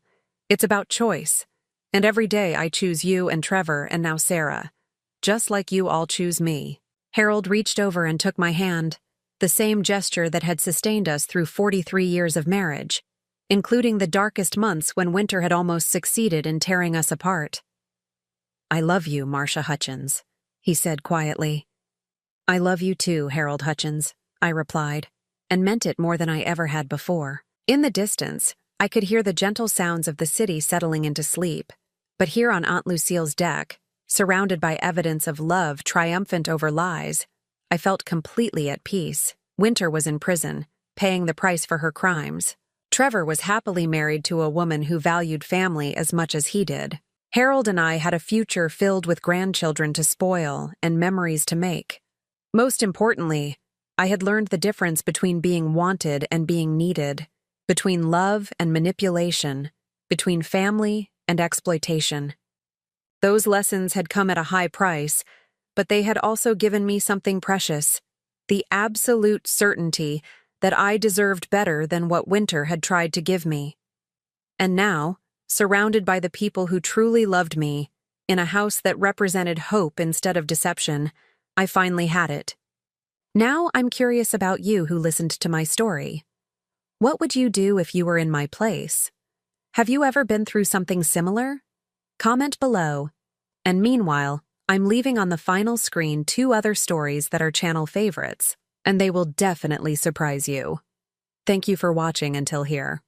It's about choice. And every day I choose you and Trevor and now Sarah, just like you all choose me. Harold reached over and took my hand, the same gesture that had sustained us through 43 years of marriage, including the darkest months when Winter had almost succeeded in tearing us apart. "I love you, Marcia Hutchins," he said quietly. "I love you too, Harold Hutchins," I replied, and meant it more than I ever had before. In the distance, I could hear the gentle sounds of the city settling into sleep, but here on Aunt Lucille's deck, surrounded by evidence of love triumphant over lies, I felt completely at peace. Winter was in prison, paying the price for her crimes. Trevor was happily married to a woman who valued family as much as he did. Harold and I had a future filled with grandchildren to spoil and memories to make. Most importantly, I had learned the difference between being wanted and being needed, between love and manipulation, between family and exploitation. Those lessons had come at a high price, but they had also given me something precious, the absolute certainty that I deserved better than what Winter had tried to give me. And now, surrounded by the people who truly loved me, in a house that represented hope instead of deception, I finally had it. Now I'm curious about you who listened to my story. What would you do if you were in my place? Have you ever been through something similar? Comment below. And meanwhile, I'm leaving on the final screen 2 other stories that are channel favorites, and they will definitely surprise you. Thank you for watching until here.